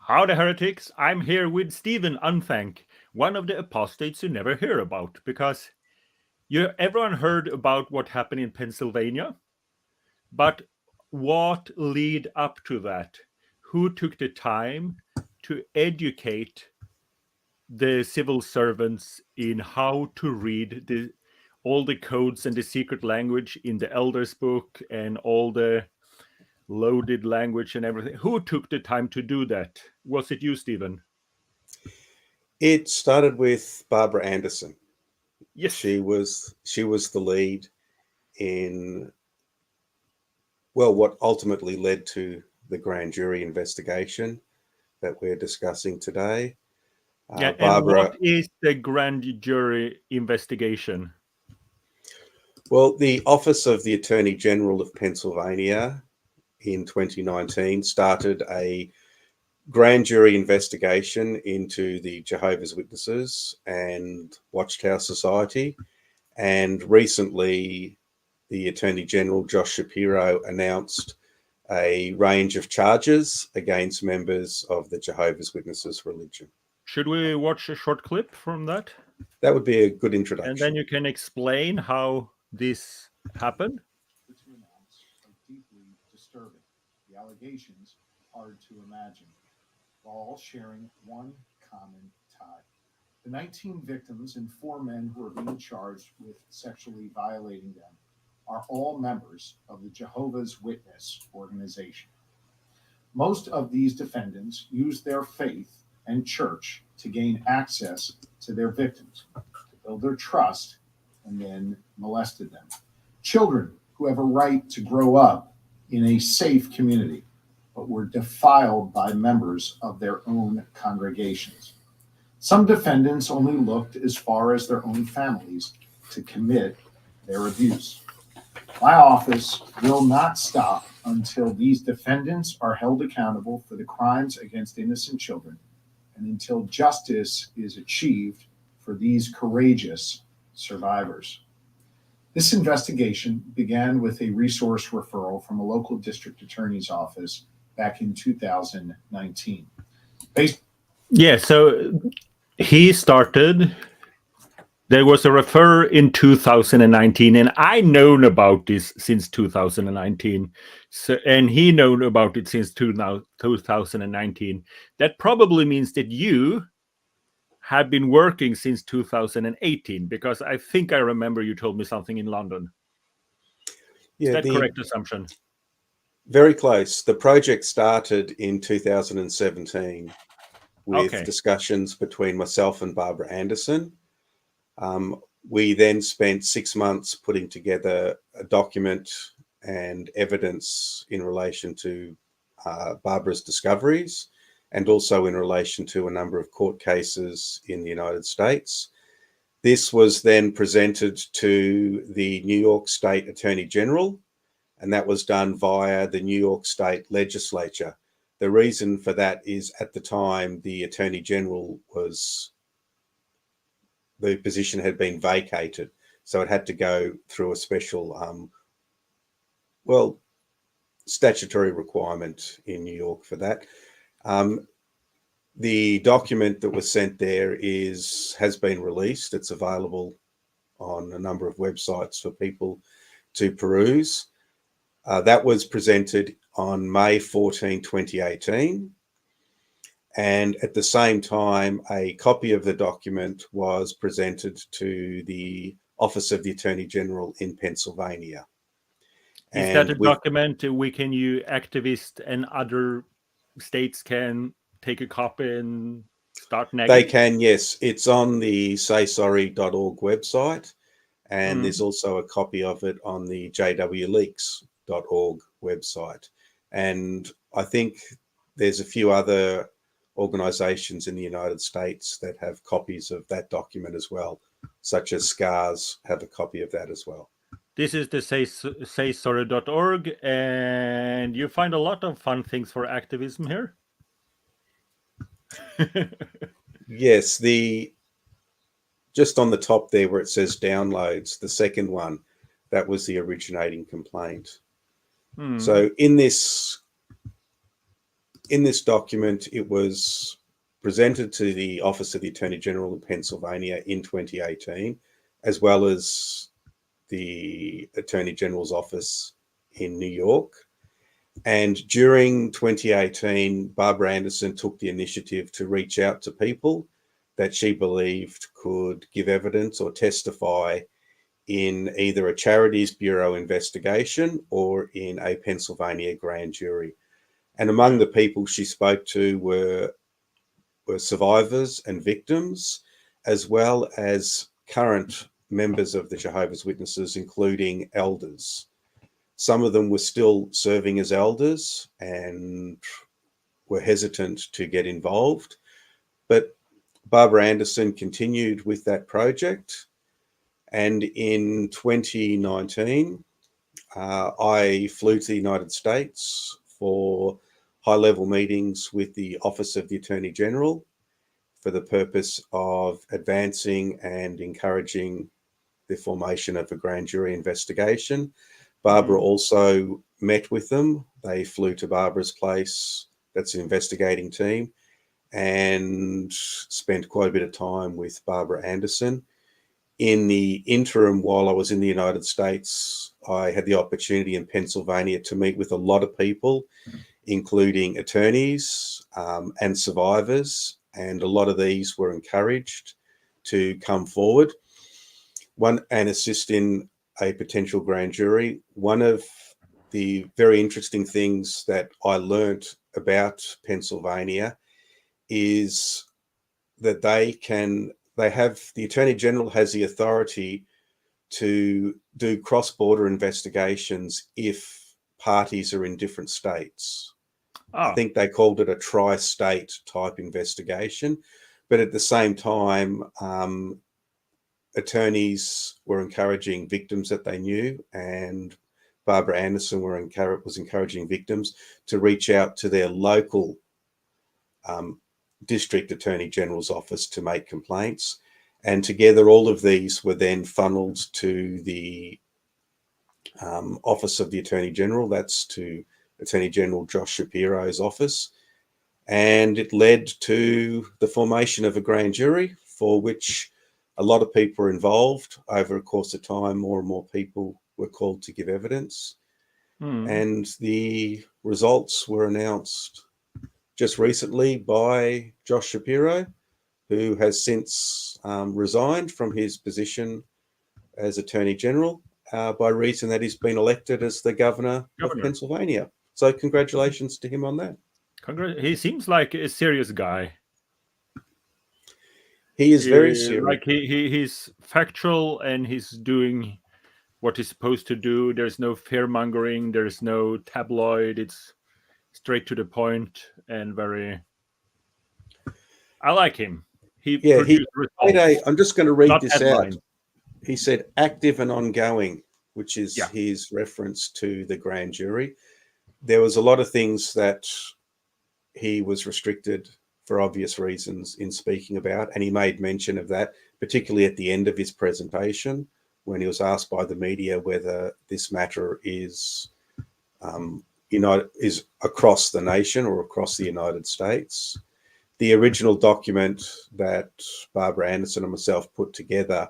Howdy, heretics. I'm here with Stephen Unthank, one of the apostates you never hear about, because everyone heard about what happened in Pennsylvania, but what lead up to that? Who took the time to educate the civil servants in how to read all the codes and the secret language in the Elders book and all the loaded language and everything? Who took the time to do that? Was it you, Stephen? It started with Barbara Anderson. Yes. She was the lead in, well, what ultimately led to the grand jury investigation that we're discussing today. Yeah, Barbara, and what is the grand jury investigation? Well, the Office of the Attorney General of Pennsylvania in 2019 started a grand jury investigation into the Jehovah's Witnesses and Watchtower Society. And recently, the Attorney General, Josh Shapiro, announced a range of charges against members of the Jehovah's Witnesses religion. Should we watch a short clip from that? That would be a good introduction. And then you can explain how this happened. To announce are deeply disturbing. The allegations hard to imagine, all sharing one common tie. The 19 victims and 4 men who are being charged with sexually violating them are all members of the Jehovah's Witness organization. Most of these defendants used their faith and church to gain access to their victims, to build their trust, and then molested them. Children who have a right to grow up in a safe community, but were defiled by members of their own congregations. Some defendants only looked as far as their own families to commit their abuse. My office will not stop until these defendants are held accountable for the crimes against innocent children and until justice is achieved for these courageous survivors. This investigation began with a resource referral from a local district attorney's office back in 2019. So he started. There was a referrer in 2019, and I known about this since 2019. And he known about it since 2019. That probably means that you have been working since 2018, because I think I remember you told me something in London. Is that correct assumption? Very close. The project started in 2017 with discussions between myself and Barbara Anderson. We then spent 6 months putting together a document and evidence in relation to Barbara's discoveries, and also in relation to a number of court cases in the United States. This was then presented to the New York State Attorney General, and that was done via the New York State Legislature. The reason for that is at the time the Attorney General the position had been vacated, so it had to go through a special, statutory requirement in New York for that. The document that was sent there has been released. It's available on a number of websites for people to peruse. That was presented on May 14, 2018. And at the same time, a copy of the document was presented to the Office of the Attorney General in Pennsylvania. Is that a document you activists and other states can take a copy and start nagging? They can, yes. It's on the saysorry.org website, and there's also a copy of it on the jwleaks.org website. And I think there's a few other organizations in the United States that have copies of that document as well, such as SCARS have a copy of that as well. This is the saysorry.org, and you find a lot of fun things for activism here. Yes, just on the top there where it says downloads, the second one, that was the originating complaint. So in this in this document, it was presented to the Office of the Attorney General of Pennsylvania in 2018, as well as the Attorney General's office in New York. And during 2018, Barbara Anderson took the initiative to reach out to people that she believed could give evidence or testify in either a Charities Bureau investigation or in a Pennsylvania grand jury. And among the people she spoke to were survivors and victims, as well as current members of the Jehovah's Witnesses, including elders. Some of them were still serving as elders and were hesitant to get involved. But Barbara Anderson continued with that project. And in 2019, I flew to the United States for high-level meetings with the Office of the Attorney General for the purpose of advancing and encouraging the formation of a grand jury investigation. Barbara also met with them. They flew to Barbara's place, that's an investigating team, and spent quite a bit of time with Barbara Anderson. In the interim, while I was in the United States, I had the opportunity in Pennsylvania to meet with a lot of people, including attorneys and survivors, and a lot of these were encouraged to come forward and assist in a potential grand jury. One of the very interesting things that I learned about Pennsylvania is that the Attorney General has the authority to do cross-border investigations if parties are in different states. I think they called it a tri-state type investigation, but at the same time, attorneys were encouraging victims that they knew, and Barbara Anderson was encouraging victims to reach out to their local district attorney general's office to make complaints. And together, all of these were then funneled to the Office of the Attorney General. That's to Attorney General Josh Shapiro's office. And it led to the formation of a grand jury, for which a lot of people were involved. Over a course of time, more and more people were called to give evidence. And the results were announced just recently by Josh Shapiro, who has since resigned from his position as Attorney General by reason that he's been elected as the governor of Pennsylvania. So congratulations to him on that. He seems like a serious guy. He is very serious. Like he's factual and he's doing what he's supposed to do. There's no fear mongering. There's no tabloid. It's straight to the point and very. I like him. I'm just going to read this out. He said, active and ongoing, which is his reference to the grand jury. There was a lot of things that he was restricted for obvious reasons in speaking about, and he made mention of that, particularly at the end of his presentation when he was asked by the media whether this matter is across the nation or across the United States. The original document that Barbara Anderson and myself put together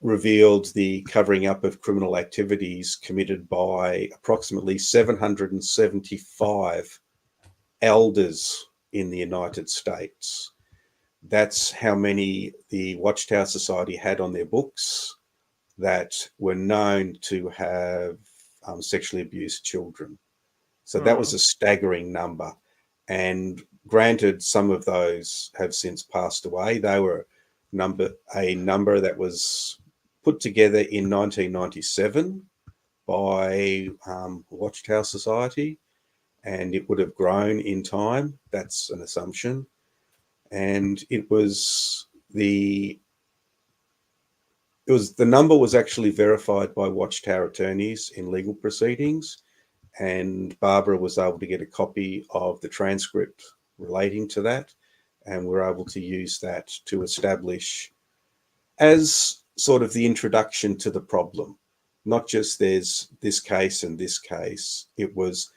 revealed the covering up of criminal activities committed by approximately 775 elders in the United States. That's how many the Watchtower Society had on their books that were known to have sexually abused children. So that was a staggering number. And granted, some of those have since passed away. They were a number that was put together in 1997 by Watchtower Society, and it would have grown in time. That's an assumption. And the number was actually verified by Watchtower attorneys in legal proceedings, and Barbara was able to get a copy of the transcript relating to that, and we're able to use that to establish as sort of the introduction to the problem. Not just there's this case and this case. It was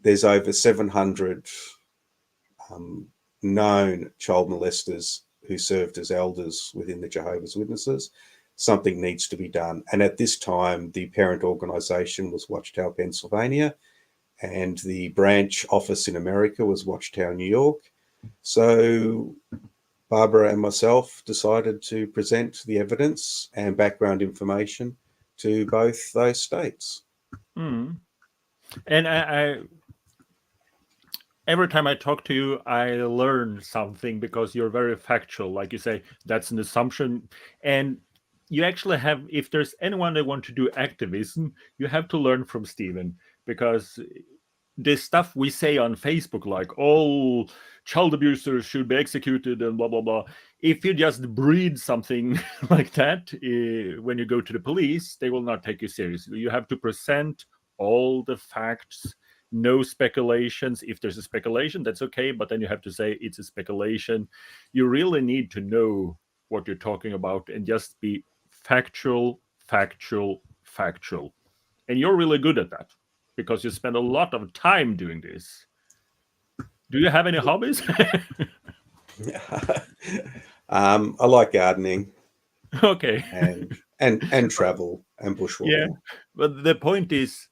there's over 700 known child molesters who served as elders within the Jehovah's Witnesses. Something needs to be done. And at this time, the parent organisation was Watchtower, Pennsylvania, and the branch office in America was Watchtower, New York. So Barbara and myself decided to present the evidence and background information to both those states. Mm. And I every time I talk to you, I learn something because you're very factual. Like you say, that's an assumption. And you actually have, if there's anyone that want to do activism, you have to learn from Stephen, because the stuff we say on Facebook, like all child abusers should be executed and blah, blah, blah. If you just breed something like that, when you go to the police, they will not take you seriously. You have to present all the facts, no speculations. If there's a speculation, that's okay, but then you have to say it's a speculation. You really need to know what you're talking about and just be factual, factual, factual. And you're really good at that because you spend a lot of time doing this. Do you have any hobbies? I like gardening. Okay. and travel and bushwalking. Yeah, but the point is,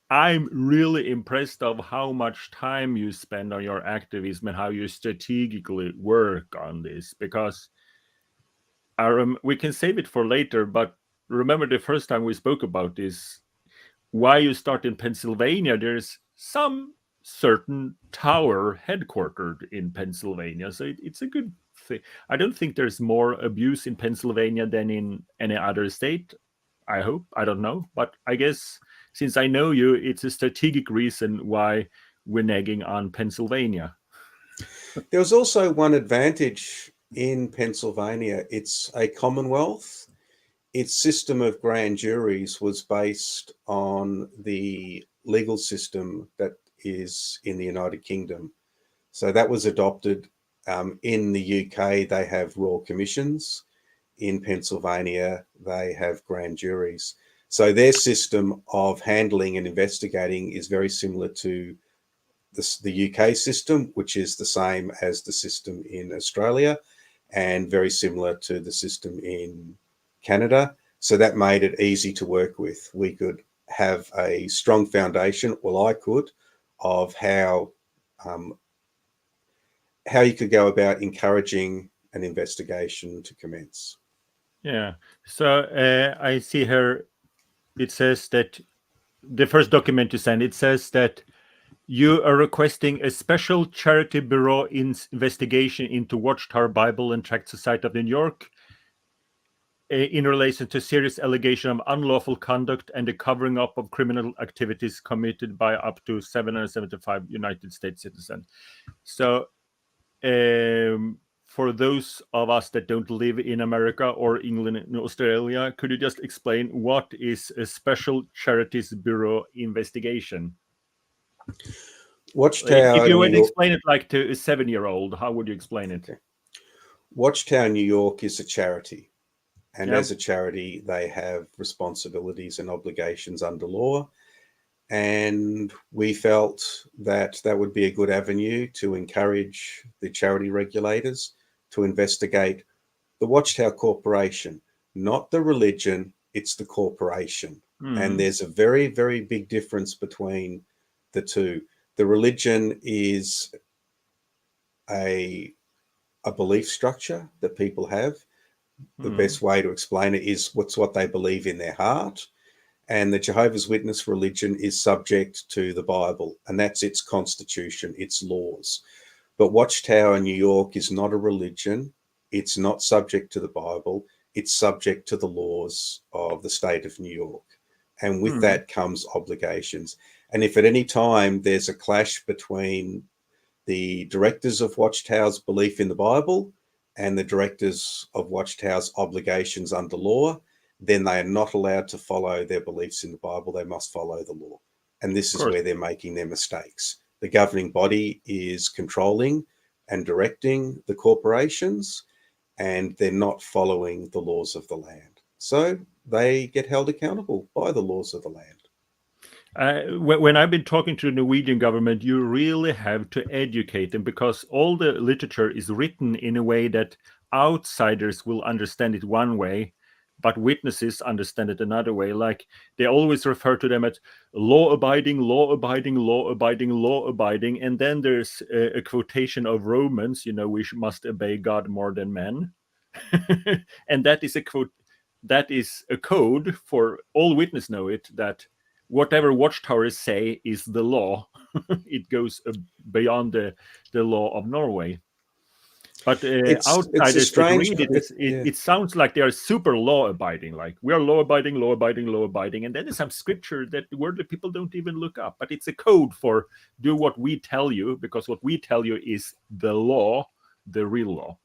I'm really impressed of how much time you spend on your activism and how you strategically work on this, because we can save it for later, but remember the first time we spoke about this, why you start in Pennsylvania. There's some certain tower headquartered in Pennsylvania, so it's a good thing. I don't think there's more abuse in Pennsylvania than in any other state. I hope. I don't know, but I guess since I know you, it's a strategic reason why we're nagging on Pennsylvania. There was also one advantage in Pennsylvania. It's a commonwealth. Its system of grand juries was based on the legal system that is in the United Kingdom. So that was adopted. In the UK, they have royal commissions. In Pennsylvania, they have grand juries. So their system of handling and investigating is very similar to the UK system, which is the same as the system in Australia and very similar to the system in Canada. So that made it easy to work with. We could have a strong foundation, well, I could, of how you could go about encouraging an investigation to commence. Yeah. So I see here, it says that the first document you send, it says that you are requesting a special charity bureau investigation into Watchtower Bible and Tract Society of New York in relation to serious allegation of unlawful conduct and the covering up of criminal activities committed by up to 775 United States citizens. So for those of us that don't live in America or England and Australia, could you just explain what is a special charities bureau investigation? Watchtower, If you New would York. explain it like to a 7-year-old, how would you explain it? Okay. Watchtower, New York is a charity. And Yeah. as a charity, they have responsibilities and obligations under law. And we felt that that would be a good avenue to encourage the charity regulators to investigate the Watchtower Corporation, not the religion, it's the corporation. And there's a very, very big difference between the two. The religion is a belief structure that people have. The best way to explain it is what they believe in their heart. And the Jehovah's Witness religion is subject to the Bible, and that's its constitution, its laws. But Watchtower, New York is not a religion. It's not subject to the Bible. It's subject to the laws of the state of New York. And with that comes obligations. And if at any time there's a clash between the directors of Watchtower's belief in the Bible and the directors of Watchtower's obligations under law, then they are not allowed to follow their beliefs in the Bible. They must follow the law. And this is where they're making their mistakes. The governing body is controlling and directing the corporations, and they're not following the laws of the land. So they get held accountable by the laws of the land. When I've been talking to the Norwegian government, you really have to educate them, because all the literature is written in a way that outsiders will understand it one way, but witnesses understand it another way. Like, they always refer to them as law-abiding, law-abiding, law-abiding, law-abiding, and then there's a quotation of Romans, we must obey God more than men. And that is a quote. That is a code for all witnesses know it, that whatever watchtowers say is the law. It goes beyond the law of Norway. But It's a outsiders that strange. read it, Yeah. it sounds like they are super law abiding, like we are law abiding, law abiding, law abiding, and then there's some scripture that word that people don't even look up. But it's a code for do what we tell you, because what we tell you is the law, the real law.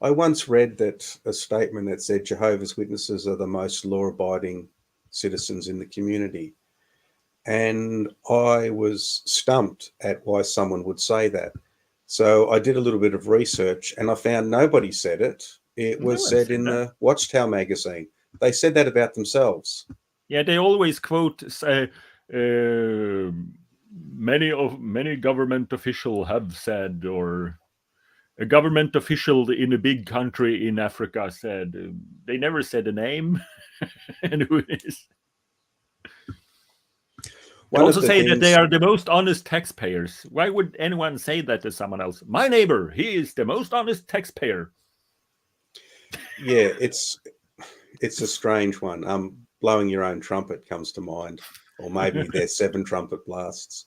I once read that a statement that said Jehovah's Witnesses are the most law-abiding citizens in the community. And I was stumped at why someone would say that. So I did a little bit of research and I found nobody said it. It No was one said said in that. the Watchtower magazine. They said that about themselves. Yeah, they always quote many government officials have said, or a government official in a big country in Africa said. They never said a name and who it is. They One also of the say that they things, are the most honest taxpayers. Why would anyone say that to someone else? My neighbor, he is the most honest taxpayer. yeah, it's a strange one. Blowing your own trumpet comes to mind, or maybe there's 7 trumpet blasts.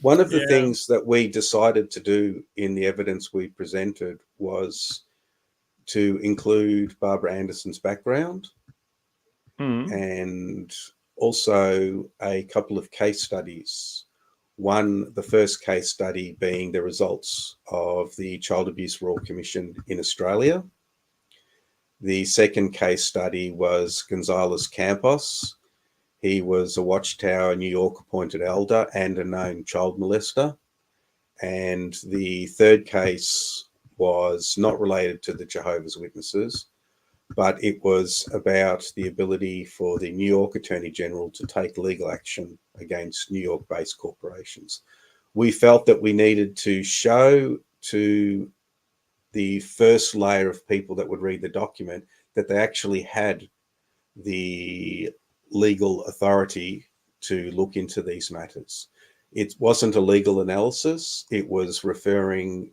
One of the Yeah. things that we decided to do in the evidence we presented was to include Barbara Anderson's background and also a couple of case studies. One, the first case study being the results of the Child Abuse Royal Commission in Australia. The second case study was Gonzales Campos. He was a Watchtower New York appointed elder and a known child molester. And the third case was not related to the Jehovah's Witnesses, but it was about the ability for the New York Attorney General to take legal action against New York-based corporations. We felt that we needed to show to the first layer of people that would read the document that they actually had the legal authority to look into these matters. It wasn't a legal analysis. It was referring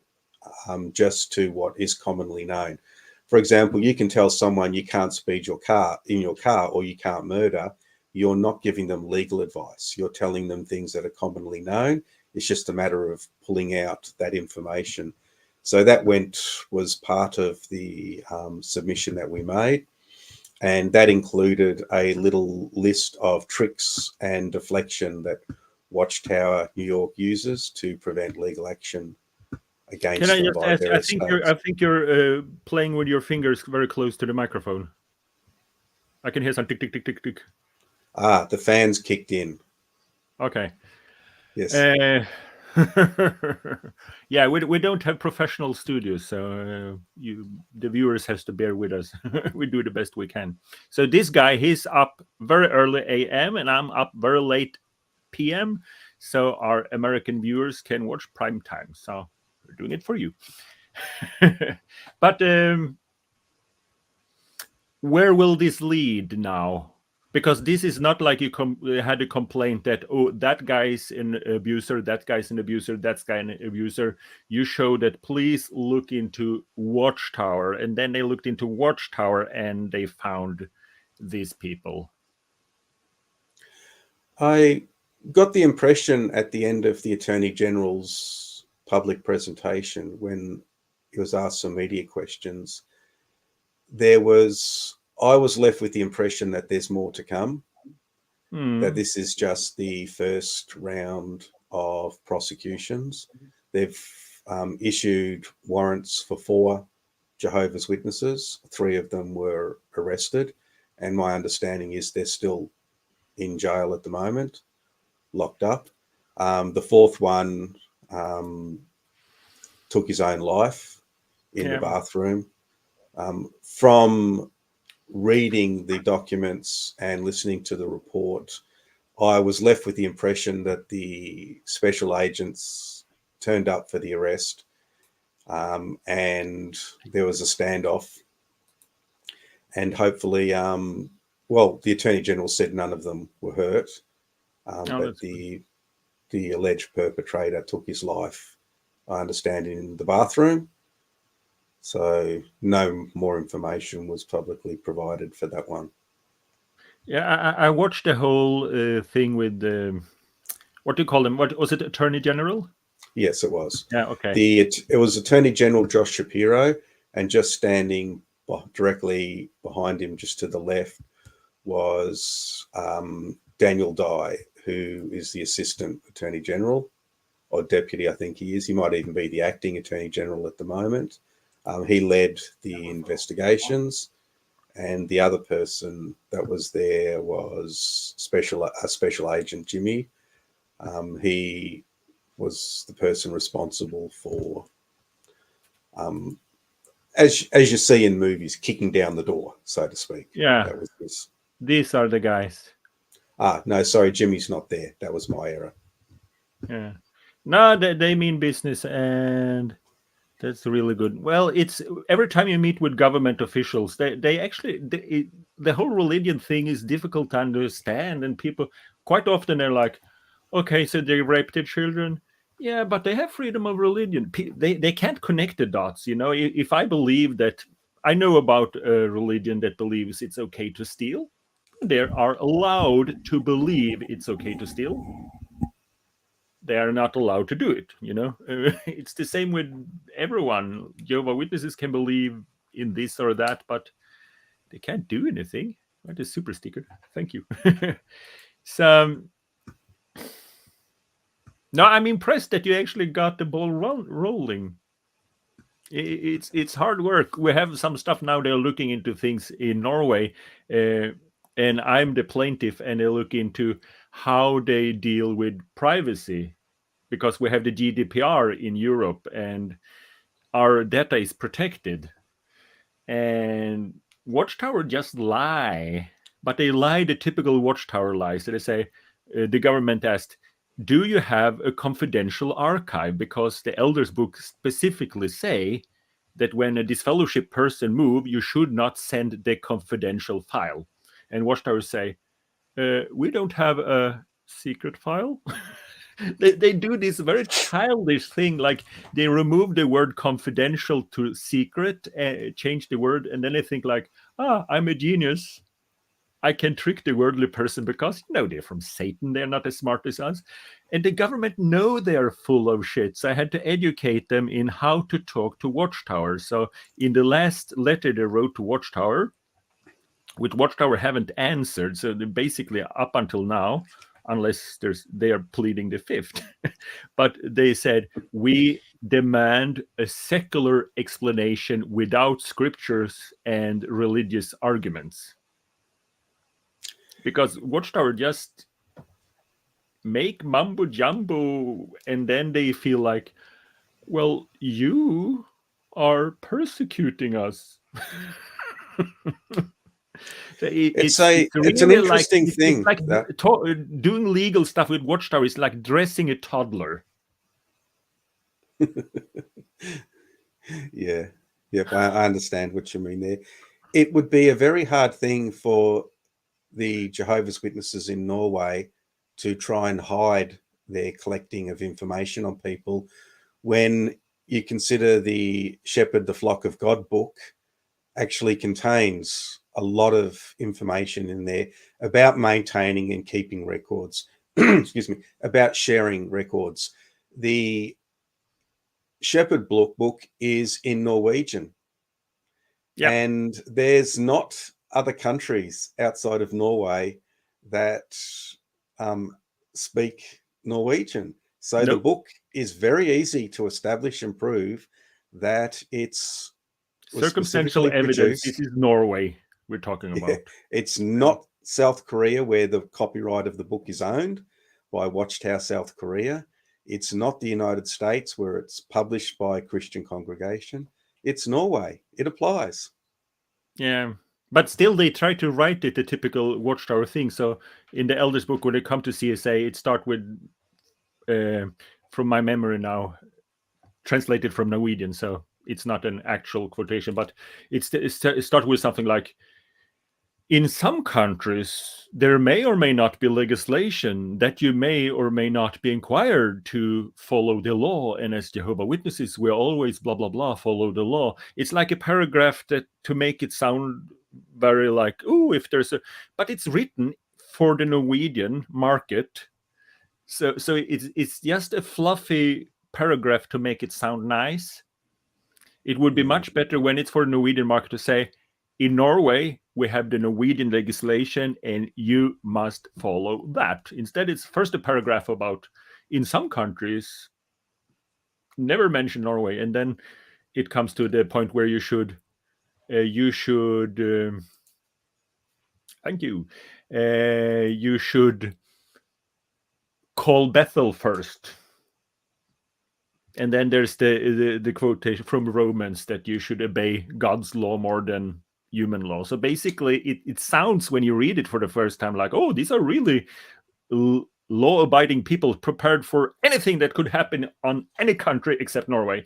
just to what is commonly known. For example, you can tell someone you can't speed your car or you can't murder. You're not giving them legal advice. You're telling them things that are commonly known. It's just a matter of pulling out that information. So that was part of the submission that we made. And that included a little list of tricks and deflection that Watchtower New York uses to prevent legal action Can against I them just by ask? I various think states. you're playing with your fingers very close to the microphone. I can hear some tick tick tick tick tick. The fans kicked in. Okay. Yes. Yeah, we don't have professional studios, so the viewers has to bear with us. We do the best we can. So this guy, he's up very early AM, and I'm up very late PM. So our American viewers can watch prime time. So we're doing it for you. But where will this lead now? Because this is not like you had a complaint that, oh, that guy's an abuser, that guy's an abuser, that's guy an abuser. You show that police look into Watchtower, and then they looked into Watchtower and they found these people. I got the impression at the end of the Attorney General's public presentation, when he was asked some media questions, I was left with the impression that there's more to come, that this is just the first round of prosecutions. They've issued warrants for 4 Jehovah's Witnesses. 3 of them were arrested. And my understanding is they're still in jail at the moment, locked up. The 4th one took his own life in the bathroom. From reading the documents and listening to the report, I was left with the impression that the special agents turned up for the arrest, and there was a standoff. And hopefully, well, the Attorney General said none of them were hurt, but the alleged perpetrator took his life, I understand, in the bathroom. So no more information was publicly provided for that one. Yeah, I watched the whole thing with what do you call them? What was it? Attorney General? Yes, it was. Yeah. Okay. It was Attorney General Josh Shapiro, and just standing directly behind him, just to the left, was Daniel Dye, who is the Assistant Attorney General, or Deputy, I think he is. He might even be the Acting Attorney General at the moment. He led the investigations, and the other person that was there was a special agent, Jimmy. He was the person responsible for, as you see in movies, kicking down the door, so to speak. Yeah. That was this. These are the guys. No, sorry, Jimmy's not there. That was my error. Yeah. No, they mean business, and that's really good. Well, it's every time you meet with government officials, they actually the whole religion thing is difficult to understand, and people quite often they're like, okay, so they raped their children. Yeah, but they have freedom of religion. They can't connect the dots. You know, if I believe that I know about a religion that believes it's okay to steal, they are allowed to believe it's okay to steal. They are not allowed to do it. You know, it's the same with everyone. Jehovah's Witnesses can believe in this or that, but they can't do anything. That is super sticker. Thank you. So no, I'm impressed that you actually got the ball rolling. It's hard work. We have some stuff now. They're looking into things in Norway, and I'm the plaintiff, and they look into how they deal with privacy, because we have the GDPR in Europe, and our data is protected. And Watchtower just lie, but they lie the typical Watchtower lies. So they say, the government asked, do you have a confidential archive? Because the elders book specifically say that when a disfellowship person move, you should not send the confidential file. And Watchtower say, we don't have a secret file. They do this very childish thing, like they remove the word confidential to secret, change the word, and then they think like, I'm a genius. I can trick the worldly person because, you know, they're from Satan. They're not as smart as us. And the government know they're full of shit. So I had to educate them in how to talk to Watchtower. So in the last letter they wrote to Watchtower, which Watchtower haven't answered. So they're basically up until now, unless they are pleading the fifth. But they said, we demand a secular explanation without scriptures and religious arguments. Because Watchtower just make mumbo jumbo, and then they feel like, well, you are persecuting us. So It's really an interesting like, thing. It's like doing legal stuff with Watchtower is like dressing a toddler. Yeah. Yep, I understand what you mean there. It would be a very hard thing for the Jehovah's Witnesses in Norway to try and hide their collecting of information on people when you consider the Shepherd, the Flock of God book actually contains a lot of information in there about maintaining and keeping records, excuse me, about sharing records. The Shepherd book is in Norwegian. Yep. And there's not other countries outside of Norway that speak Norwegian. So the book is very easy to establish and prove that it's circumstantial evidence. This is Norway we're talking about. Yeah. It's not South Korea, where the copyright of the book is owned by Watchtower South Korea. It's not the United States, where it's published by a Christian congregation. It's Norway. It applies. Yeah. But still, they try to write it the typical Watchtower thing. So in the Elders book, when they come to CSA, it starts with, from my memory now, translated from Norwegian. So it's not an actual quotation, but it starts with something like, in some countries, there may or may not be legislation that you may or may not be inquired to follow the law. And as Jehovah's Witnesses, we always blah, blah, blah, follow the law. It's like a paragraph that to make it sound very like, oh, if there's a, but it's written for the Norwegian market. So it's just a fluffy paragraph to make it sound nice. It would be much better when it's for the Norwegian market to say, in Norway, we have the Norwegian legislation and you must follow that. Instead, it's first a paragraph about, in some countries, never mention Norway. And then it comes to the point where you should, thank you, you should call Bethel first. And then there's the quotation from Romans that you should obey God's law more than human law. So basically, it sounds when you read it for the first time like, oh, these are really law-abiding people prepared for anything that could happen on any country except Norway.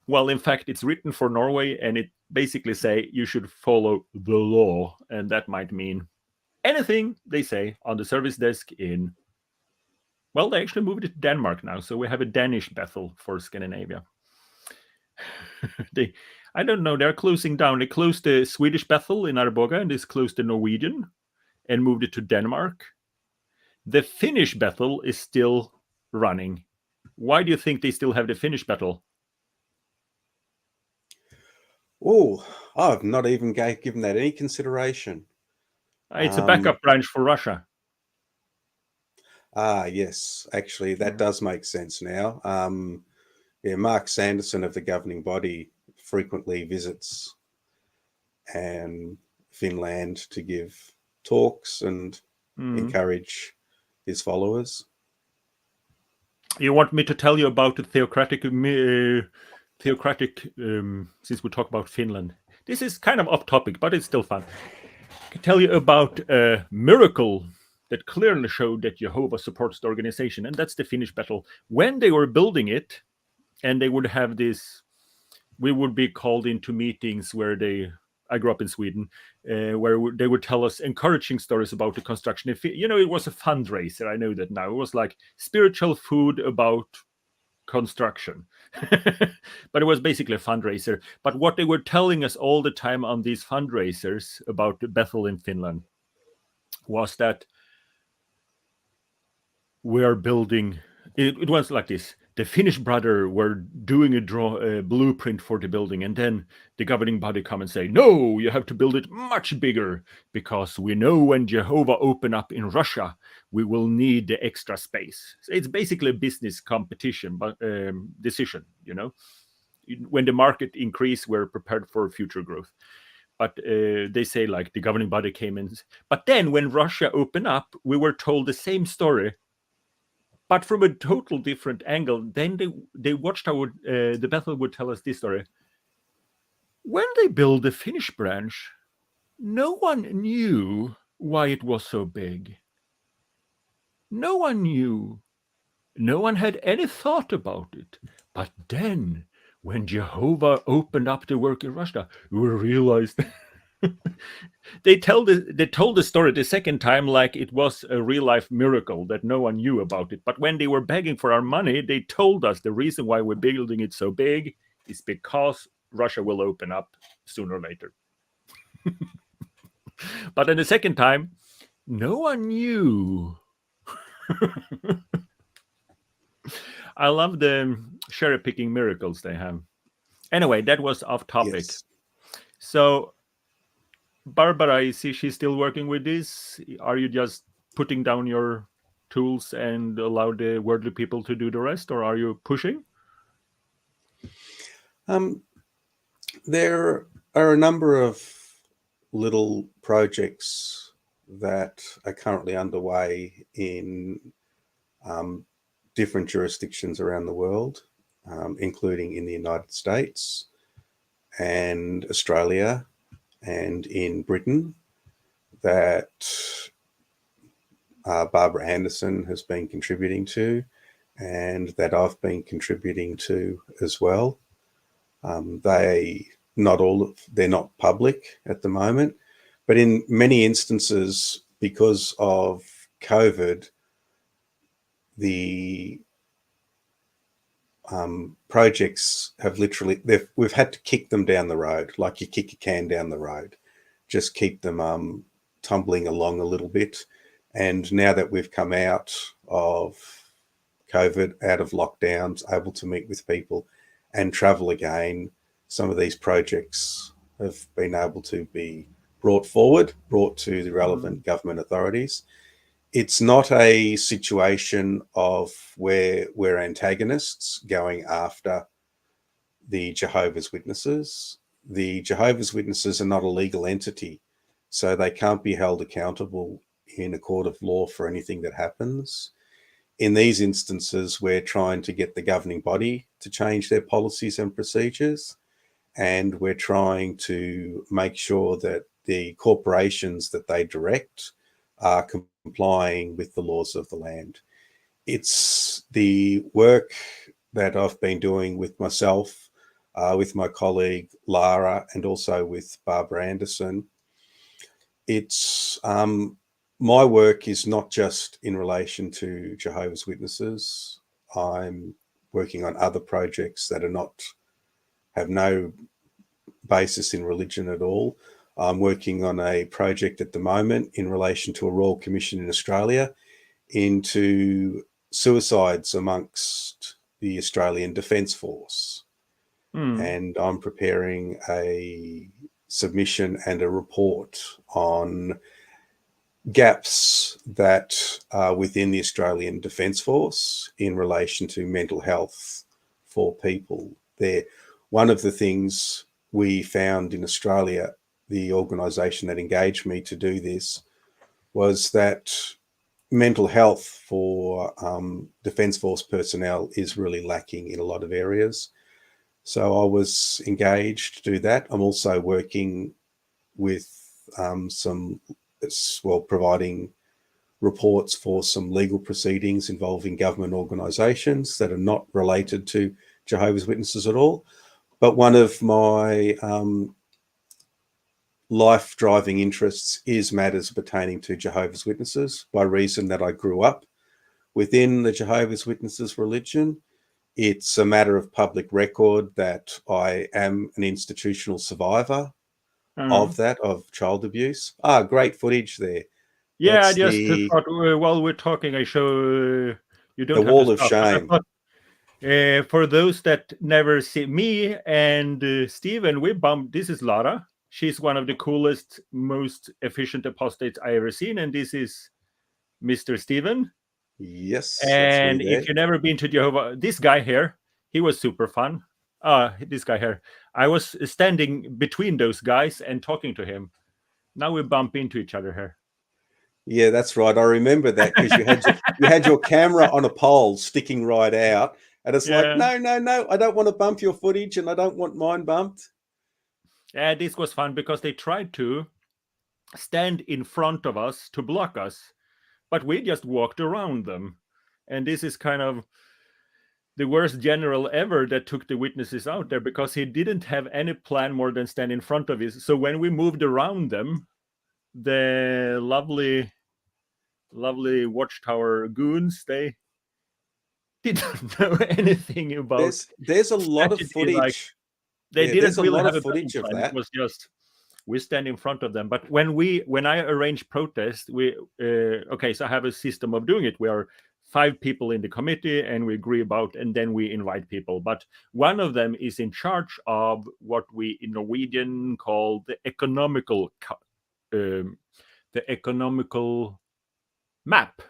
Well, in fact, it's written for Norway, and it basically say you should follow the law, and that might mean anything they say on the service desk in. Well, they actually moved it to Denmark now, so we have a Danish Bethel for Scandinavia. I don't know, they're closing down. They closed the Swedish Bethel in Arboga, and they closed the Norwegian and moved it to Denmark. The Finnish Bethel is still running. Why do you think they still have the Finnish Bethel? Oh, I've not even given that any consideration. It's a backup branch for Russia. Yes, actually, that does make sense now. Mark Sanderson of the governing body frequently visits Finland to give talks and encourage his followers. You want me to tell you about the theocratic, since we talk about Finland? This is kind of off topic, but it's still fun. I can tell you about a miracle that clearly showed that Jehovah supports the organization, and that's the Finnish Bethel. When they were building it, and they would have this, we would be called into meetings where I grew up in Sweden, where they would tell us encouraging stories about the construction. It was a fundraiser. I know that now. It was like spiritual food about construction. But it was basically a fundraiser. But what they were telling us all the time on these fundraisers about the Bethel in Finland was that we are building, it was like this. The Finnish brother were doing a blueprint for the building, and then the governing body come and say, no, you have to build it much bigger, because we know when Jehovah open up in Russia, we will need the extra space. So it's basically a business competition, but decision, When the market increase, we're prepared for future growth. But they say like the governing body came in. But then when Russia opened up, we were told the same story, but from a total different angle. Then they watched how the Bethel would tell us this story. When they built the Finnish branch, no one knew why it was so big. No one knew. No one had any thought about it. But then, when Jehovah opened up the work in Russia, we realized. They told the story the second time like it was a real-life miracle that no one knew about it. But when they were begging for our money, they told us the reason why we're building it so big is because Russia will open up sooner or later. But then the second time, no one knew. I love the cherry-picking miracles they have. Anyway, that was off topic. Yes. So, Barbara, I see she's still working with this. Are you just putting down your tools and allow the worldly people to do the rest, or are you pushing? There are a number of little projects that are currently underway in different jurisdictions around the world, including in the United States and Australia. and in Britain that Barbara Anderson has been contributing to, and that I've been contributing to as well. They're not public at the moment, but in many instances, because of COVID, the projects have we've had to kick them down the road, like you kick a can down the road, just keep them tumbling along a little bit. And now that we've come out of COVID, out of lockdowns, able to meet with people and travel again, some of these projects have been able to be brought to the relevant government authorities. It's not a situation of where we're antagonists going after the Jehovah's Witnesses. The Jehovah's Witnesses are not a legal entity, so they can't be held accountable in a court of law for anything that happens. In these instances, we're trying to get the governing body to change their policies and procedures, and we're trying to make sure that the corporations that they direct are complying with the laws of the land. It's the work that I've been doing with myself, with my colleague Lara, and also with Barbara Anderson. It's my work is not just in relation to Jehovah's Witnesses. I'm working on other projects that have no basis in religion at all. I'm working on a project at the moment in relation to a Royal Commission in Australia into suicides amongst the Australian Defence Force. And I'm preparing a submission and a report on gaps that are within the Australian Defence Force in relation to mental health for people there. One of the things we found in Australia, the organisation that engaged me to do this, was that mental health for Defence Force personnel is really lacking in a lot of areas. So I was engaged to do that. I'm also working with providing reports for some legal proceedings involving government organisations that are not related to Jehovah's Witnesses at all. But one of my life-driving interests is matters pertaining to Jehovah's Witnesses, by reason that I grew up within the Jehovah's Witnesses religion. It's a matter of public record that I am an institutional survivor of child abuse. Great footage there. Yeah, I just thought while we're talking, I show you don't the have wall to of stop. shame. For those that never see me and Stephen, this is Lara. She's one of the coolest, most efficient apostates I ever seen, and this is Mr. Stephen. Yes, and if you've never been to Jehovah, this guy here, he was super fun. This guy here, I was standing between those guys and talking to him. Now we bump into each other here. Yeah, that's right. I remember that because you had your camera on a pole sticking right out, and it's like, no, I don't want to bump your footage, and I don't want mine bumped. Yeah, this was fun because they tried to stand in front of us to block us, but we just walked around them. And this is kind of the worst general ever that took the witnesses out there, because he didn't have any plan more than stand in front of us. So when we moved around them, the lovely watchtower goons, they didn't know anything about. There's a lot of footage. They didn't really have a footage of that. It was just we stand in front of them. But when I arrange protest, so I have a system of doing it. We are 5 people in the committee and we agree about, and then we invite people. But one of them is in charge of what we in Norwegian call the economical map.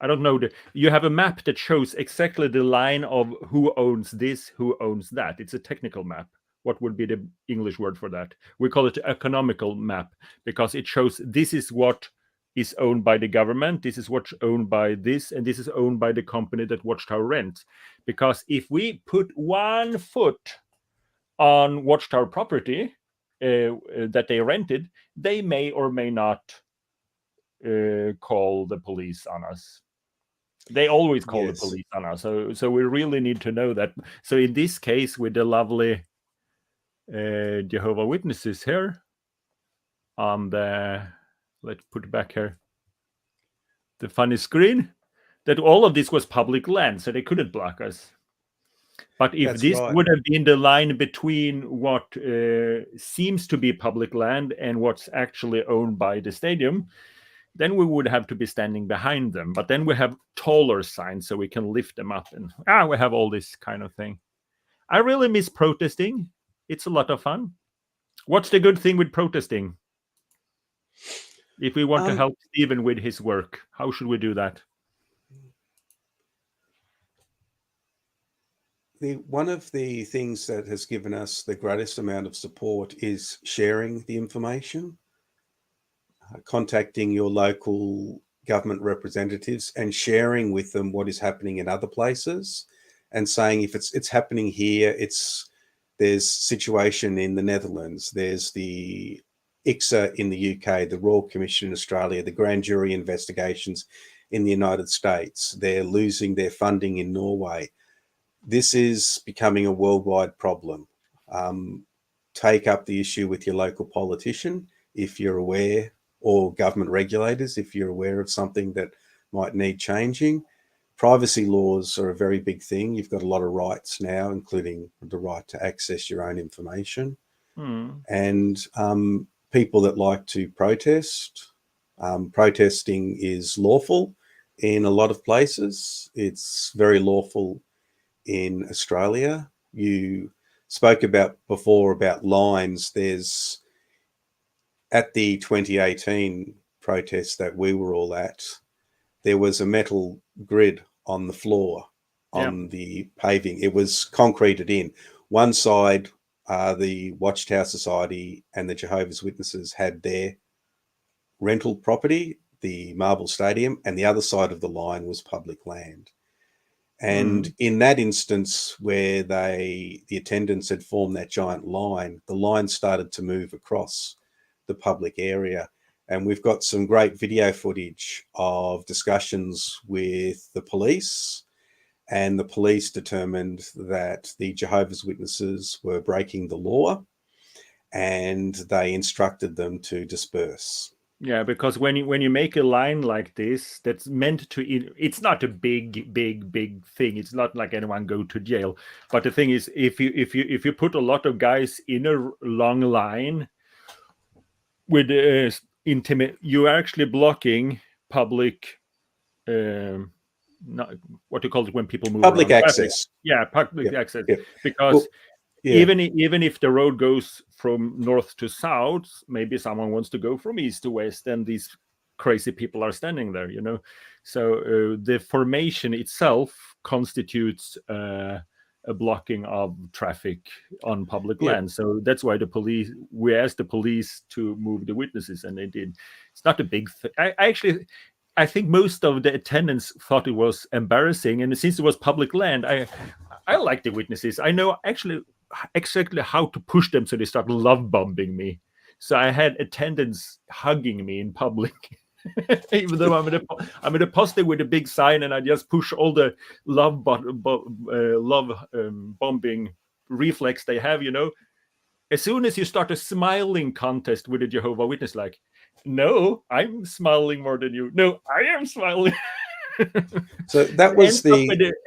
I don't know. You have a map that shows exactly the line of who owns this, who owns that. It's a technical map. What would be the English word for that? We call it economical map because it shows this is what is owned by the government, this is what's owned by this, and this is owned by the company that Watchtower rents. Because if we put 1 foot on Watchtower property, that they rented, they may or may not call the police on us. They always call the police on us. So we really need to know that. So in this case, with the lovely Jehovah Witnesses here, on the, let's put it back here, the funny screen, that all of this was public land, so they couldn't block us. But if this would have been the line between what seems to be public land and what's actually owned by the stadium, then we would have to be standing behind them. But then we have taller signs so we can lift them up, and we have all this kind of thing. I really miss protesting. It's a lot of fun. What's the good thing with protesting? If we want to help Stephen with his work, how should we do that? One of the things that has given us the greatest amount of support is sharing the information, contacting your local government representatives and sharing with them what is happening in other places, and saying if it's happening here, there's situation in the Netherlands, there's the ICSA in the UK, the Royal Commission in Australia, the grand jury investigations in the United States, they're losing their funding in Norway. This is becoming a worldwide problem. Take up the issue with your local politician if you're aware, or government regulators if you're aware of something that might need changing. Privacy laws are a very big thing. You've got a lot of rights now, including the right to access your own information. And people that like to protest, protesting is lawful in a lot of places. It's very lawful in Australia. You spoke about before about lines. There's, at the 2018 protest that we were all at, there was a metal grid on the floor, on the paving. It was concreted in. One side, the Watchtower Society and the Jehovah's Witnesses had their rental property, the Marble Stadium, and the other side of the line was public land. And in that instance where the attendants had formed that giant line, the line started to move across the public area. And we've got some great video footage of discussions with the police, and the police determined that the Jehovah's Witnesses were breaking the law, and they instructed them to disperse. Yeah, because when you make a line like this, that's meant to, it's not a big thing. It's not like anyone go to jail. But the thing is, if you put a lot of guys in a long line with you are actually blocking public, not what you call it when people move public around access. Traffic. Yeah, public access. Because even if the road goes from north to south, maybe someone wants to go from east to west, and these crazy people are standing there, So the formation itself constitutes a blocking of traffic on public land. So that's why we asked the police to move the witnesses, and they did. It's not a big thing. I think most of the attendants thought it was embarrassing, and since it was public land, I like the witnesses. I know actually exactly how to push them so they start love bombing me. So I had attendants hugging me in public, even though I'm in a poster with a big sign, and I just push all the love bombing reflex they have. As soon as you start a smiling contest with a Jehovah Witness, like, no, I'm smiling more than you. No, I am smiling. So that was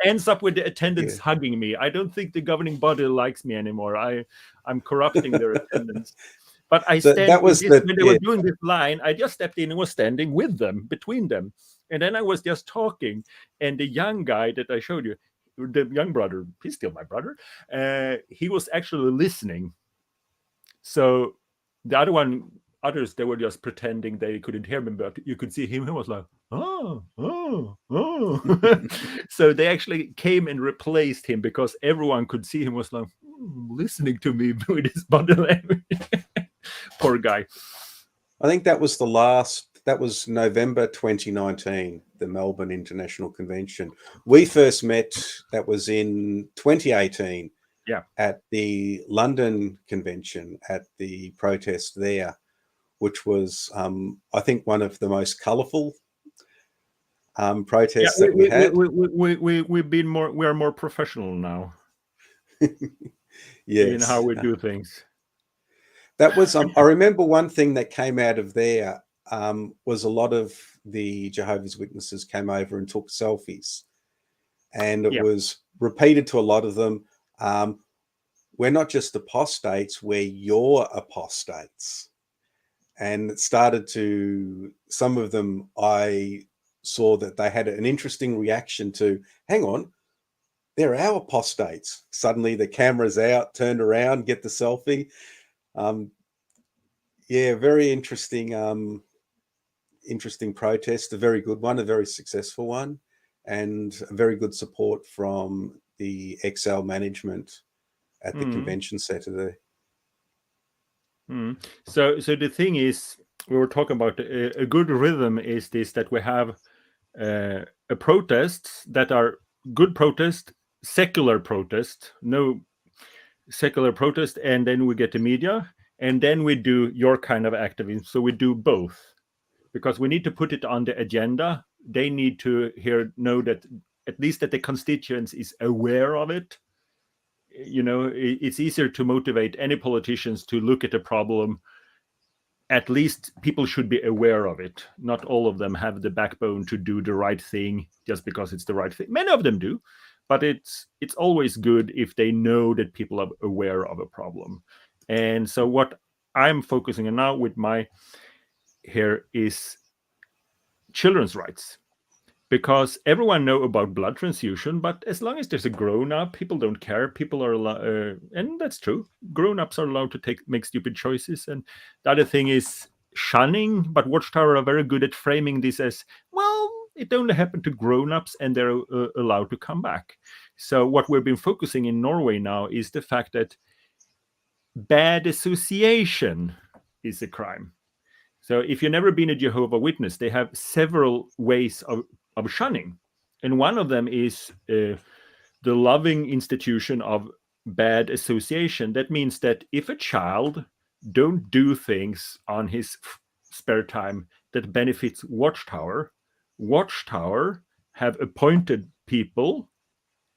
ends up with the attendants hugging me. I don't think the governing body likes me anymore. I'm corrupting their attendance. But when they were doing this line, I just stepped in and was standing with them, between them. And then I was just talking. And the young guy that I showed you, the young brother, he's still my brother, he was actually listening. So the others, they were just pretending they couldn't hear me, but you could see him. He was like, oh. So they actually came and replaced him because everyone could see him was like listening to me with his body language. Poor guy. I think that was that was November 2019, the Melbourne International Convention. We first met, that was in 2018, at the London convention, at the protest there, which was, I think, one of the most colourful protests that we had. We've been more. We are more professional now. Yes, in how we do things. That was. I remember one thing that came out of there was a lot of the Jehovah's Witnesses came over and took selfies, and it was repeated to a lot of them. We're not just apostates; we're your apostates. And it started to, some of them, I saw that they had an interesting reaction to, hang on, they're our apostates. Suddenly the camera's out, turned around, get the selfie. Very interesting, interesting protest, a very good one, a very successful one, and a very good support from the XL management at the convention centre there. So the thing is, we were talking about a good rhythm is this, that we have protests that are good protest, secular protest, no secular protest, and then we get the media, and then we do your kind of activism. So we do both, because we need to put it on the agenda. They need to know that, at least that the constituents is aware of it. You know, it's easier to motivate any politicians to look at a problem. At least people should be aware of it. Not all of them have the backbone to do the right thing just because it's the right thing. Many of them do, but it's always good if they know that people are aware of a problem. And so what I'm focusing on now with my here is children's rights. Because everyone know about blood transfusion, but as long as there's a grown-up, people don't care. People are allowed, and that's true. Grown-ups are allowed to make stupid choices. And the other thing is shunning, but Watchtower are very good at framing this as, well, it only happened to grown-ups and they're allowed to come back. So what we've been focusing in Norway now is the fact that bad association is a crime. So if you've never been a Jehovah's Witness, they have several ways of shunning. And one of them is the loving institution of bad association. That means that if a child don't do things on his spare time that benefits Watchtower have appointed people,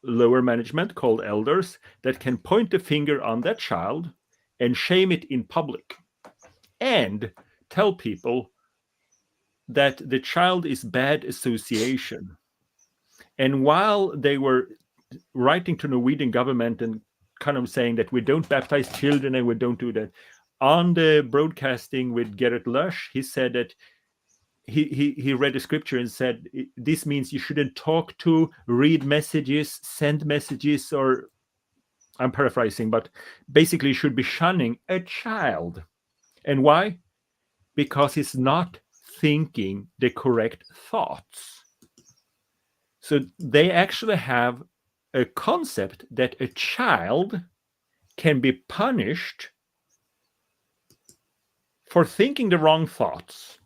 lower management called elders, that can point the finger on that child and shame it in public and tell people that the child is bad association. And while they were writing to Norwegian government and kind of saying that we don't baptize children and we don't do that, on the broadcasting with Gerrit Lush, he said that he read the scripture and said, this means you shouldn't talk to, read messages, send messages, or I'm paraphrasing, but basically should be shunning a child. And why? Because he's not thinking the correct thoughts. So they actually have a concept that a child can be punished for thinking the wrong thoughts.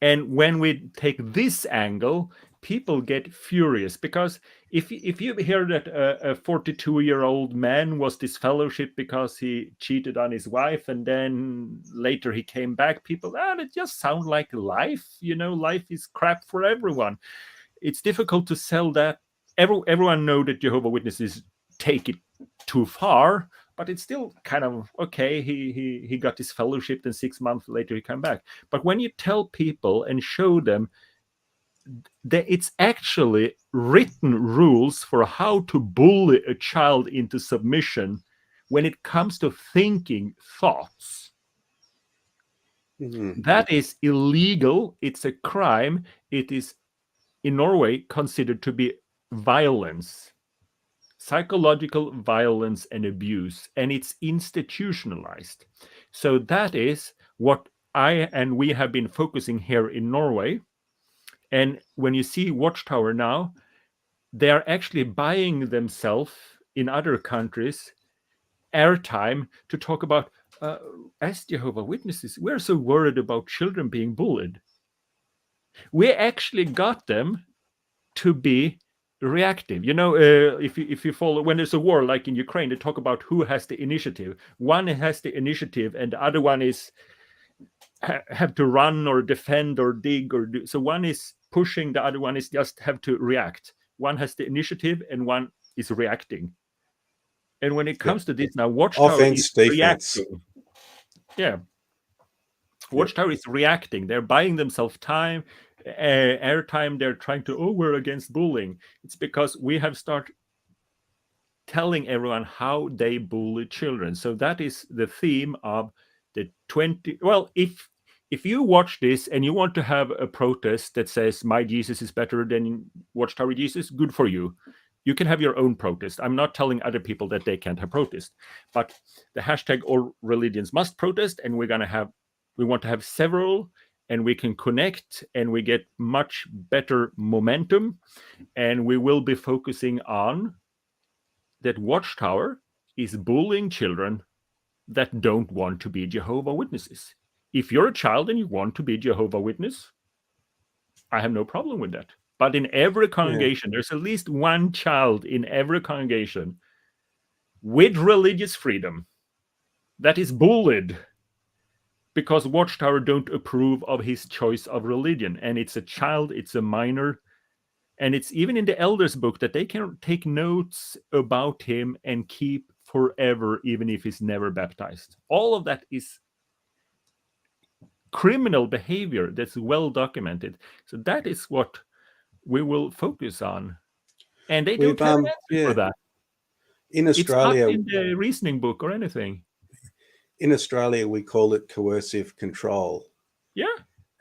And when we take this angle, people get furious, because if you hear that a 42-year-old man was disfellowshipped because he cheated on his wife and then later he came back, people, it just sounds like life. You know, life is crap for everyone. It's difficult to sell that. Everyone know that Jehovah's Witnesses take it too far, but it's still kind of okay. He got his fellowship, and 6 months later he came back. But when you tell people and show them that it's actually written rules for how to bully a child into submission when it comes to thinking thoughts, that is illegal. It's a crime. It is in Norway considered to be violence, psychological violence and abuse, and it's institutionalized. So that is what I and we have been focusing here in Norway. And when you see Watchtower now, they are actually buying themselves in other countries airtime to talk about, as Jehovah's Witnesses, we're so worried about children being bullied. We actually got them to be reactive. If you follow, when there's a war like in Ukraine, they talk about who has the initiative. One has the initiative, and the other one is have to run or defend or dig or do. So one is pushing, the other one is just have to react. One has the initiative, and one is reacting. And when it comes to this now, Watchtower is Offense, defense. reacting. Yeah, Watchtower is reacting. They're buying themselves time, airtime. They're trying to, we're against bullying. It's because we have started telling everyone how they bully children. So that is the theme of the 20. Well, if you watch this and you want to have a protest that says my Jesus is better than Watchtower Jesus, good for you. You can have your own protest. I'm not telling other people that they can't have protest, but the hashtag all religions must protest, and we want to have several, and we can connect, and we get much better momentum, and we will be focusing on that Watchtower is bullying children that don't want to be Jehovah's Witnesses. If you're a child and you want to be Jehovah's Witness, I have no problem with that. But in every congregation, there's at least one child in every congregation with religious freedom that is bullied because Watchtower don't approve of his choice of religion. And it's a child, it's a minor, and it's even in the elders book that they can take notes about him and keep forever, even if he's never baptized. All of that is criminal behavior that's well documented. So that is what we will focus on. And they don't have an answer for that. In Australia, it's not in the reasoning book or anything. In Australia, we call it coercive control. Yeah.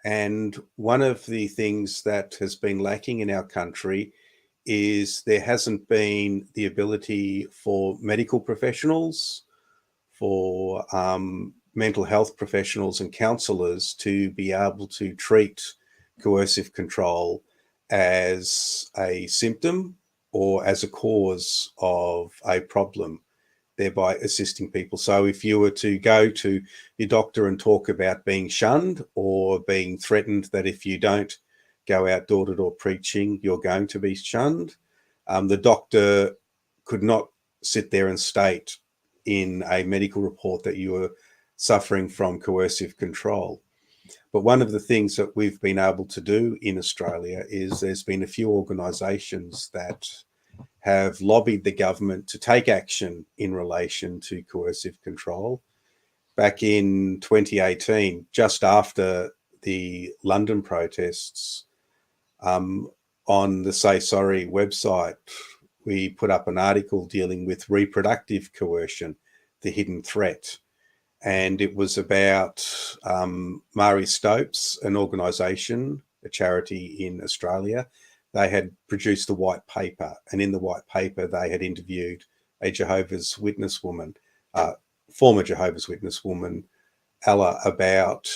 And one of the things that has been lacking in our country is there hasn't been the ability for medical professionals, for mental health professionals and counsellors to be able to treat coercive control as a symptom or as a cause of a problem, thereby assisting people. So if you were to go to your doctor and talk about being shunned or being threatened that if you don't go out door-to-door preaching, you're going to be shunned, the doctor could not sit there and state in a medical report that you were suffering from coercive control. But one of the things that we've been able to do in Australia is there's been a few organisations that have lobbied the government to take action in relation to coercive control. Back in 2018, just after the London protests, on the Say Sorry website, we put up an article dealing with reproductive coercion, the hidden threat. And it was about Marie Stopes, an organisation, a charity in Australia. They had produced a white paper, and in the white paper, they had interviewed a Jehovah's Witness woman, former Jehovah's Witness woman, Ella, about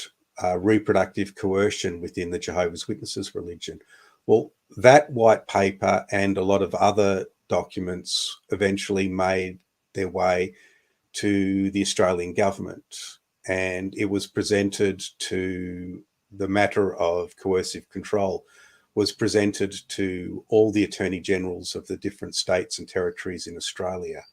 reproductive coercion within the Jehovah's Witnesses religion. Well, that white paper and a lot of other documents eventually made their way to the Australian government, and it was presented to the matter of coercive control was presented to all the Attorney Generals of the different states and territories in Australia.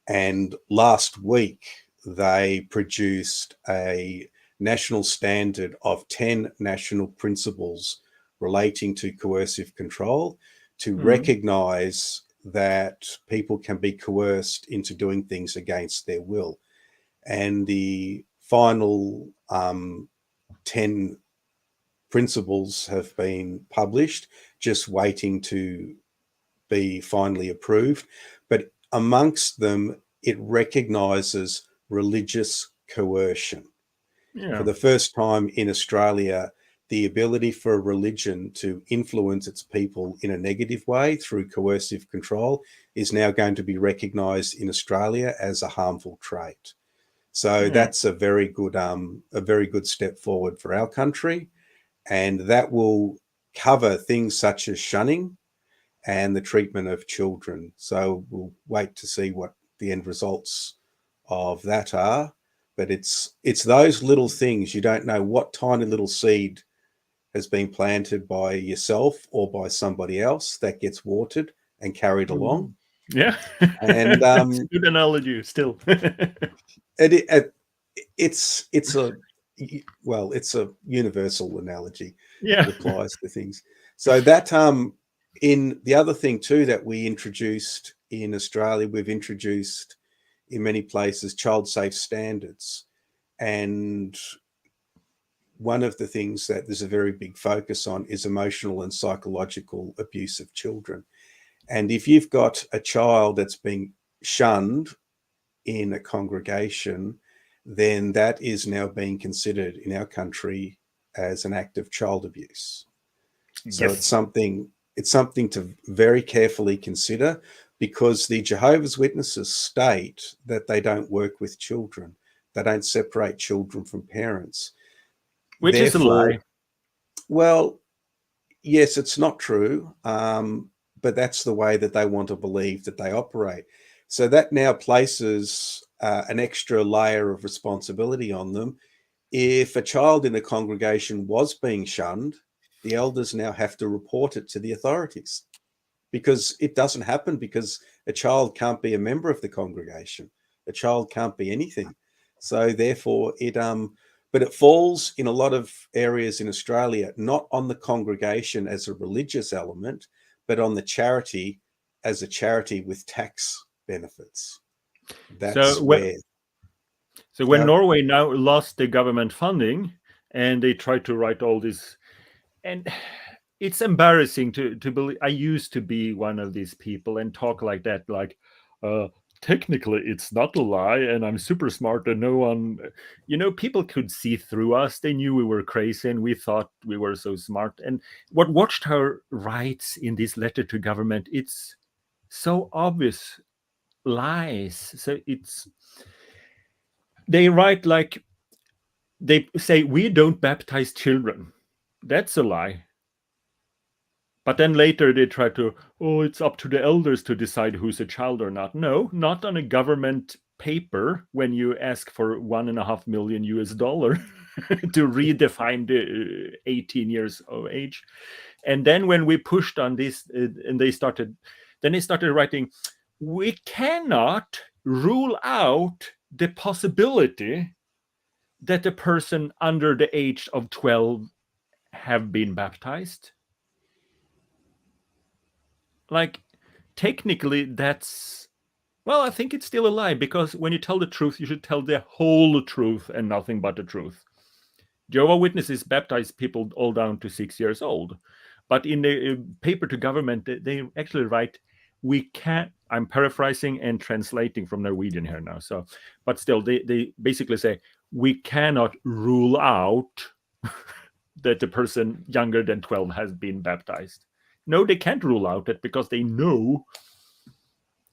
And last week, they produced a national standard of 10 national principles relating to coercive control to recognise that people can be coerced into doing things against their will. And the final 10 principles have been published, just waiting to be finally approved. But amongst them, it recognises religious coercion. Yeah. For the first time in Australia, the ability for a religion to influence its people in a negative way through coercive control is now going to be recognised in Australia as a harmful trait. So that's a very good step forward for our country, and that will cover things such as shunning and the treatment of children. So we'll wait to see what the end results of that are. But it's those little things. You don't know what tiny little seed has been planted by yourself or by somebody else that gets watered and carried along. Yeah. And That's a good analogy still. it's a universal analogy. Yeah. It applies to things. So that in the other thing too that we introduced in Australia, we've introduced in many places child safe standards. And one of the things that there's a very big focus on is emotional and psychological abuse of children. And if you've got a child that's being shunned in a congregation, then that is now being considered in our country as an act of child abuse. So Yes. it's something to very carefully consider, because the Jehovah's Witnesses state that they don't work with children. They don't separate children from parents. Which is a lie. Well, yes, it's not true, but that's the way that they want to believe that they operate. So that now places an extra layer of responsibility on them. If a child in a congregation was being shunned, the elders now have to report it to the authorities, because it doesn't happen because a child can't be a member of the congregation. A child can't be anything. So therefore but it falls in a lot of areas in Australia, not on the congregation as a religious element, but on the charity as a charity with tax benefits. That's where. So when Norway now lost the government funding and they tried to write all this, and it's embarrassing to believe. I used to be one of these people and talk like that, like, technically it's not a lie and I'm super smart and no one, people could see through us. They knew we were crazy and we thought we were so smart. And what Watchtower writes in this letter to government, it's so obvious lies. So they write like, they say, we don't baptize children. That's a lie. But then later they try to, it's up to the elders to decide who's a child or not. No, not on a government paper when you ask for $1.5 million to redefine the 18 years of age. And then when we pushed on this, and they started writing, we cannot rule out the possibility that a person under the age of 12 have been baptized. Like, technically that's, well, I think it's still a lie, because when you tell the truth, you should tell the whole truth and nothing but the truth. Jehovah's Witnesses baptize people all down to 6 years old. But in the paper to government, they actually write, we can't, I'm paraphrasing and translating from Norwegian here now. So, but still, they basically say, we cannot rule out that the person younger than 12 has been baptized. No, they can't rule out it because they know.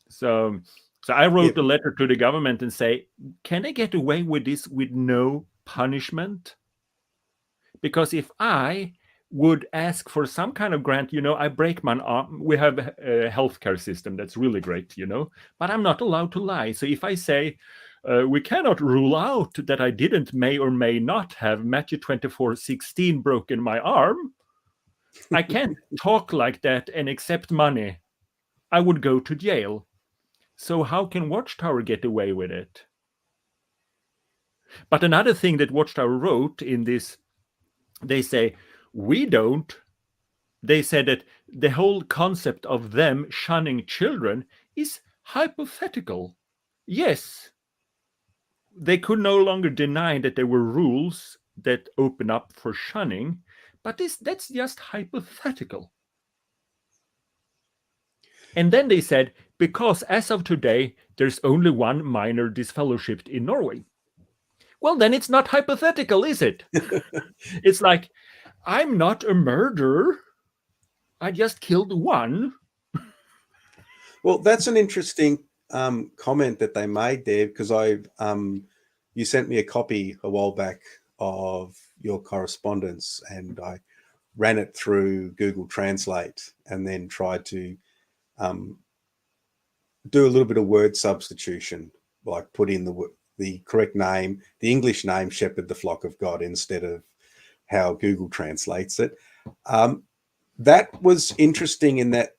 So I wrote a letter to the government and say, can I get away with this with no punishment? Because if I would ask for some kind of grant, I break my arm. We have a healthcare system that's really great, but I'm not allowed to lie. So if I say, we cannot rule out that I didn't may or may not have Matthew 24:16 broken my arm, I can't talk like that and accept money. I would go to jail. So how can Watchtower get away with it? But another thing that Watchtower wrote in this, they say, they said that the whole concept of them shunning children is hypothetical. Yes, they could no longer deny that there were rules that open up for shunning, but that's just hypothetical. And then they said, because as of today, there's only one minor disfellowshipped in Norway. Well, then it's not hypothetical, is it? It's like, I'm not a murderer. I just killed one. Well, that's an interesting comment that they made there, because you sent me a copy a while back of your correspondence, and I ran it through Google Translate and then tried to do a little bit of word substitution, like put in the correct name, the English name, shepherd the flock of God, instead of how Google translates it. That was interesting in that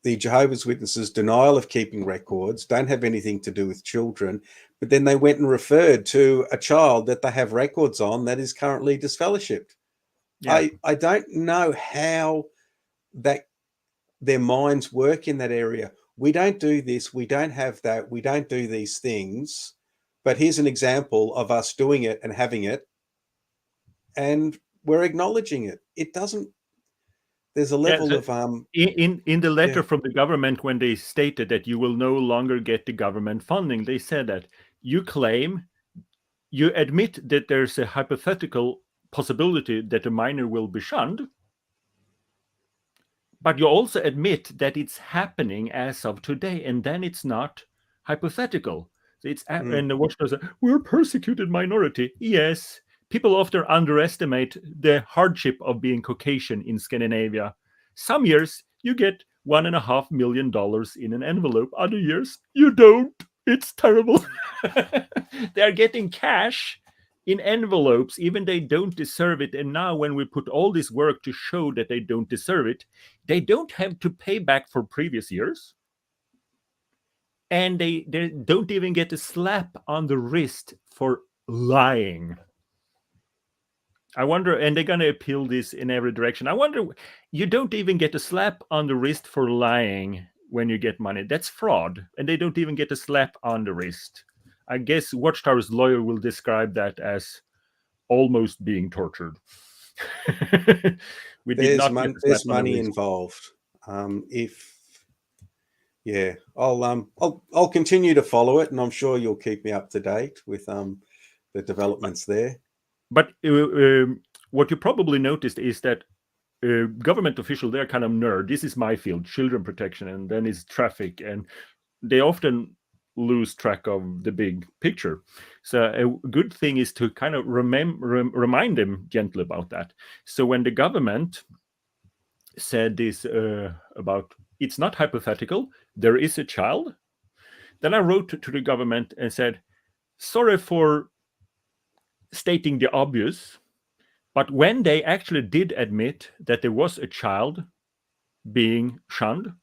the Jehovah's Witnesses' denial of keeping records, don't have anything to do with children, but then they went and referred to a child that they have records on that is currently disfellowshipped. Yeah. I don't know how that their minds work in that area. We don't do this, we don't have that, we don't do these things, but here's an example of us doing it and having it, and we're acknowledging it. It doesn't, there's a level of in the letter from the government, when they stated that you will no longer get the government funding, they said that you admit that there's a hypothetical possibility that a minor will be shunned, but you also admit that it's happening as of today, and then it's not hypothetical. It's and the watchdog said, we're a persecuted minority. Yes, people often underestimate the hardship of being Caucasian in Scandinavia. Some years you get $1.5 million in an envelope. Other years you don't. It's terrible. They're getting cash in envelopes, even they don't deserve it. And now when we put all this work to show that they don't deserve it, they don't have to pay back for previous years. And they don't even get a slap on the wrist for lying. I wonder, and they're going to appeal this in every direction. I wonder, you don't even get a slap on the wrist for lying when you get money. That's fraud. And they don't even get a slap on the wrist. I guess Watchtower's lawyer will describe that as almost being tortured. There's money involved. I'll continue to follow it, and I'm sure you'll keep me up to date with the developments there. But what you probably noticed is that government officials, they're kind of nerd. This is my field, children protection, and then it's traffic, and they often lose track of the big picture. So a good thing is to kind of remind them gently about that. So when the government said this about it's not hypothetical, there is a child, then I wrote to the government and said, sorry for stating the obvious, but when they actually did admit that there was a child being shunned,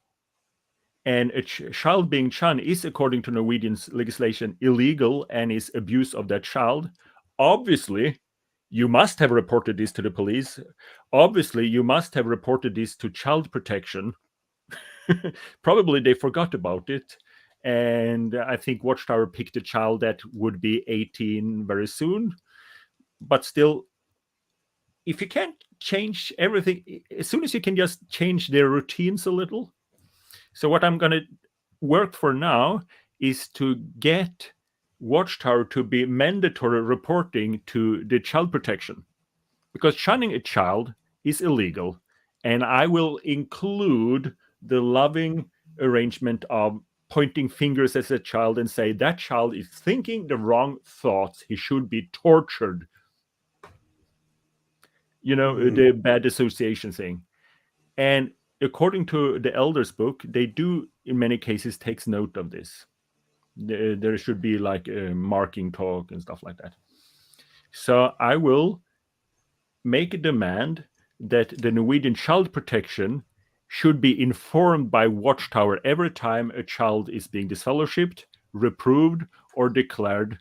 and a child being shunned is, according to Norwegian legislation, illegal and is abuse of that child, obviously you must have reported this to the police. Obviously you must have reported this to child protection. Probably they forgot about it. And I think Watchtower picked a child that would be 18 very soon. But still, if you can't change everything, as soon as you can just change their routines a little. So what I'm going to work for now is to get Watchtower to be mandatory reporting to the child protection, because shunning a child is illegal. And I will include the loving arrangement of pointing fingers at a child and say that child is thinking the wrong thoughts. He should be tortured. You know, the bad association thing. And according to the elders book, they do in many cases takes note of this. There should be like a marking talk and stuff like that. So I will make a demand that the Norwegian child protection should be informed by Watchtower every time a child is being disfellowshipped, reproved, or declared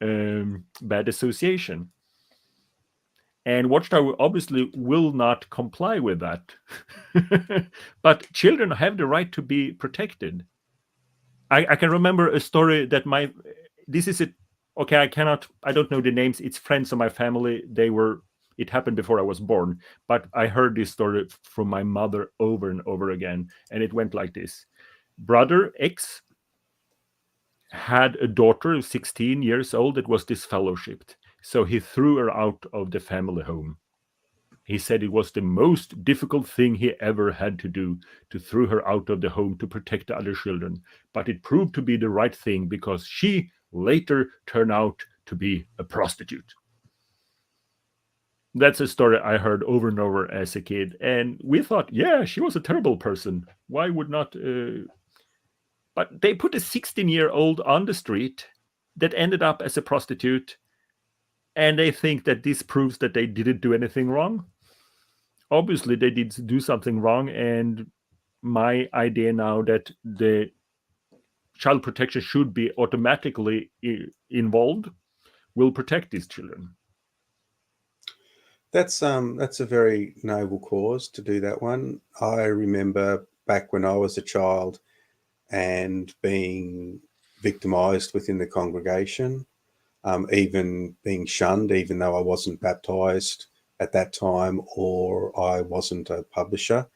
bad association. And Watchtower obviously will not comply with that. But children have the right to be protected. I can remember a story that I don't know the names. It's friends of my family. It happened before I was born, but I heard this story from my mother over and over again. And it went like this. Brother X had a daughter, 16 years old, that was disfellowshipped. So he threw her out of the family home. He said it was the most difficult thing he ever had to do, to throw her out of the home to protect the other children. But it proved to be the right thing because she later turned out to be a prostitute. That's a story I heard over and over as a kid. And we thought, yeah, she was a terrible person. Why would not... But they put a 16-year-old on the street that ended up as a prostitute, and they think that this proves that they didn't do anything wrong. Obviously, they did do something wrong, and my idea now that the child protection should be automatically involved will protect these children. That's a very noble cause to do that one. I remember back when I was a child and being victimized within the congregation, even being shunned, even though I wasn't baptized at that time or I wasn't a publisher.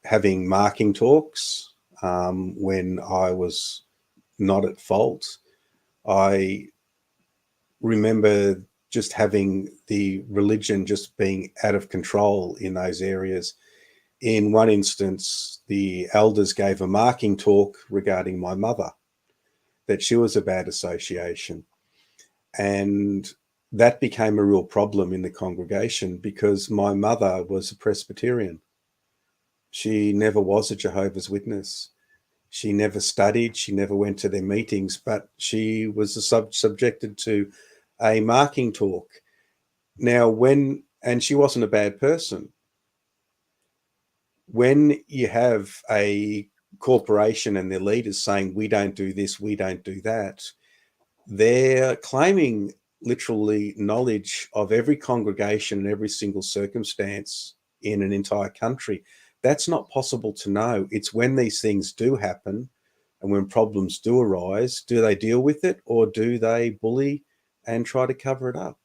Having marking talks when I was not at fault. I remember just having the religion just being out of control in those areas. In one instance, the elders gave a marking talk regarding my mother, that she was a bad association. And that became a real problem in the congregation because my mother was a Presbyterian. She never was a Jehovah's Witness. She never studied. She never went to their meetings, but she was subjected to a marking talk. Now, and she wasn't a bad person. When you have a corporation and their leaders saying, we don't do this, we don't do that, they're claiming literally knowledge of every congregation and every single circumstance in an entire country. That's not possible to know. It's when these things do happen and when problems do arise, do they deal with it or do they bully and try to cover it up?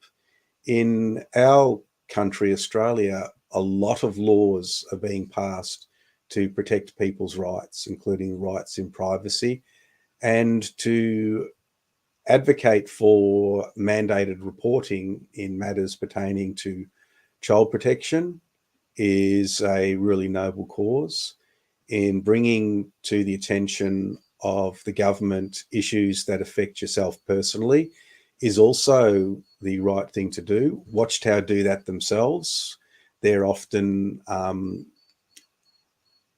In our country, Australia, a lot of laws are being passed to protect people's rights, including rights in privacy, and to advocate for mandated reporting in matters pertaining to child protection is a really noble cause. In bringing to the attention of the government issues that affect yourself personally is also the right thing to do. Watchtower do that themselves. They're often,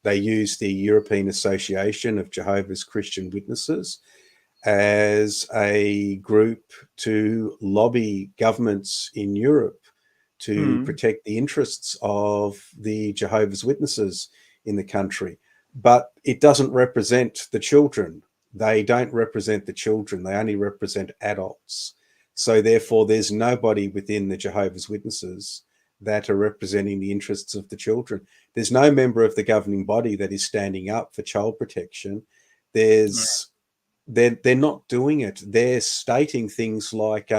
they use the European Association of Jehovah's Christian Witnesses as a group to lobby governments in Europe to protect the interests of the Jehovah's Witnesses in the country. But it doesn't represent the children. They don't represent the children. They only represent adults. So therefore, there's nobody within the Jehovah's Witnesses that are representing the interests of the children. There's no member of the governing body that is standing up for child protection. They're not doing it. They're stating things like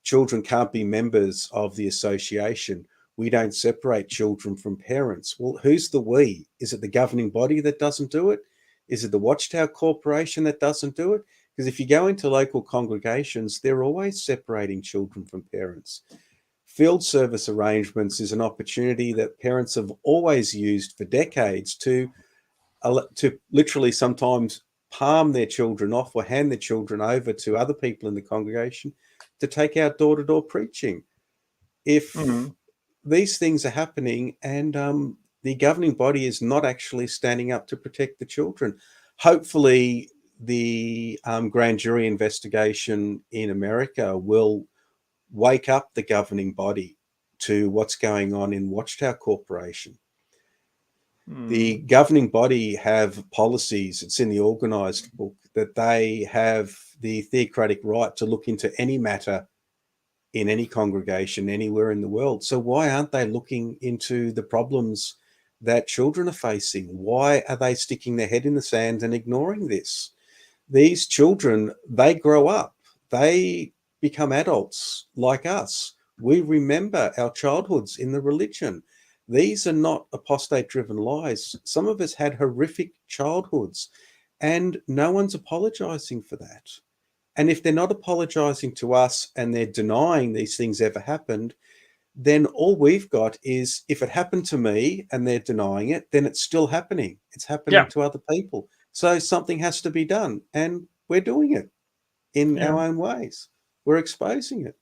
children can't be members of the association. We don't separate children from parents. Well, who's the we? Is it the governing body that doesn't do it? Is it the Watchtower Corporation that doesn't do it? Because if you go into local congregations, they're always separating children from parents. Field service arrangements is an opportunity that parents have always used for decades to literally sometimes palm their children off or hand their children over to other people in the congregation to take out door-to-door preaching. If these things are happening and the governing body is not actually standing up to protect the children, hopefully the grand jury investigation in America will wake up the governing body to what's going on in Watchtower Corporation. The governing body have policies, it's in the organised book, that they have the theocratic right to look into any matter in any congregation anywhere in the world. So why aren't they looking into the problems that children are facing? Why are they sticking their head in the sand and ignoring this? These children, they grow up, they become adults like us. We remember our childhoods in the religion. These are not apostate-driven lies. Some of us had horrific childhoods, and no one's apologizing for that. And if they're not apologizing to us and they're denying these things ever happened, then all we've got is if it happened to me and they're denying it, then it's still happening. It's happening to other people. So something has to be done, and we're doing it in our own ways. We're exposing it.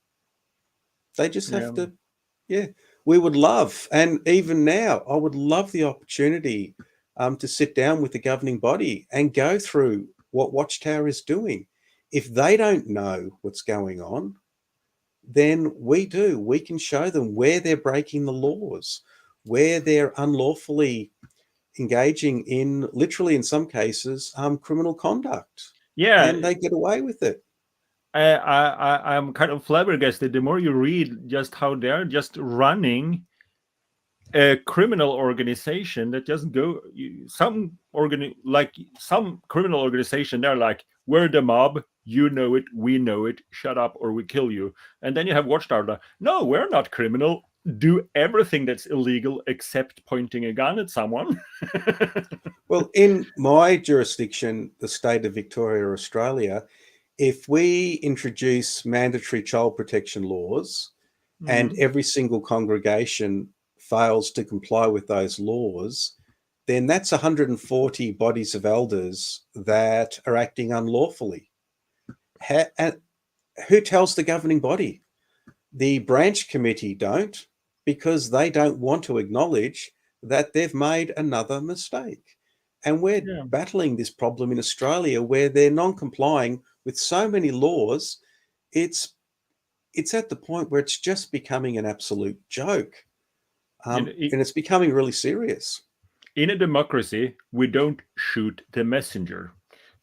They just have to, we would love, and even now, I would love the opportunity to sit down with the governing body and go through what Watchtower is doing. If they don't know what's going on, then we do. We can show them where they're breaking the laws, where they're unlawfully engaging in, literally in some cases, criminal conduct. Yeah, and they get away with it. I'm kind of flabbergasted. The more you read just how they're just running a criminal organization that doesn't go some criminal organization, they're like, we're the mob, you know it, we know it, shut up or we kill you. And then you have Watchtower, no, we're not criminal, do everything that's illegal except pointing a gun at someone. Well, in my jurisdiction, the state of Victoria, Australia, if we introduce mandatory child protection laws and every single congregation fails to comply with those laws, then that's 140 bodies of elders that are acting unlawfully. Who tells the governing body? The branch committee don't, because they don't want to acknowledge that they've made another mistake. And we're battling this problem in Australia where they're non-complying with so many laws. It's at the point where it's just becoming an absolute joke. And it's becoming really serious. In a democracy, we don't shoot the messenger.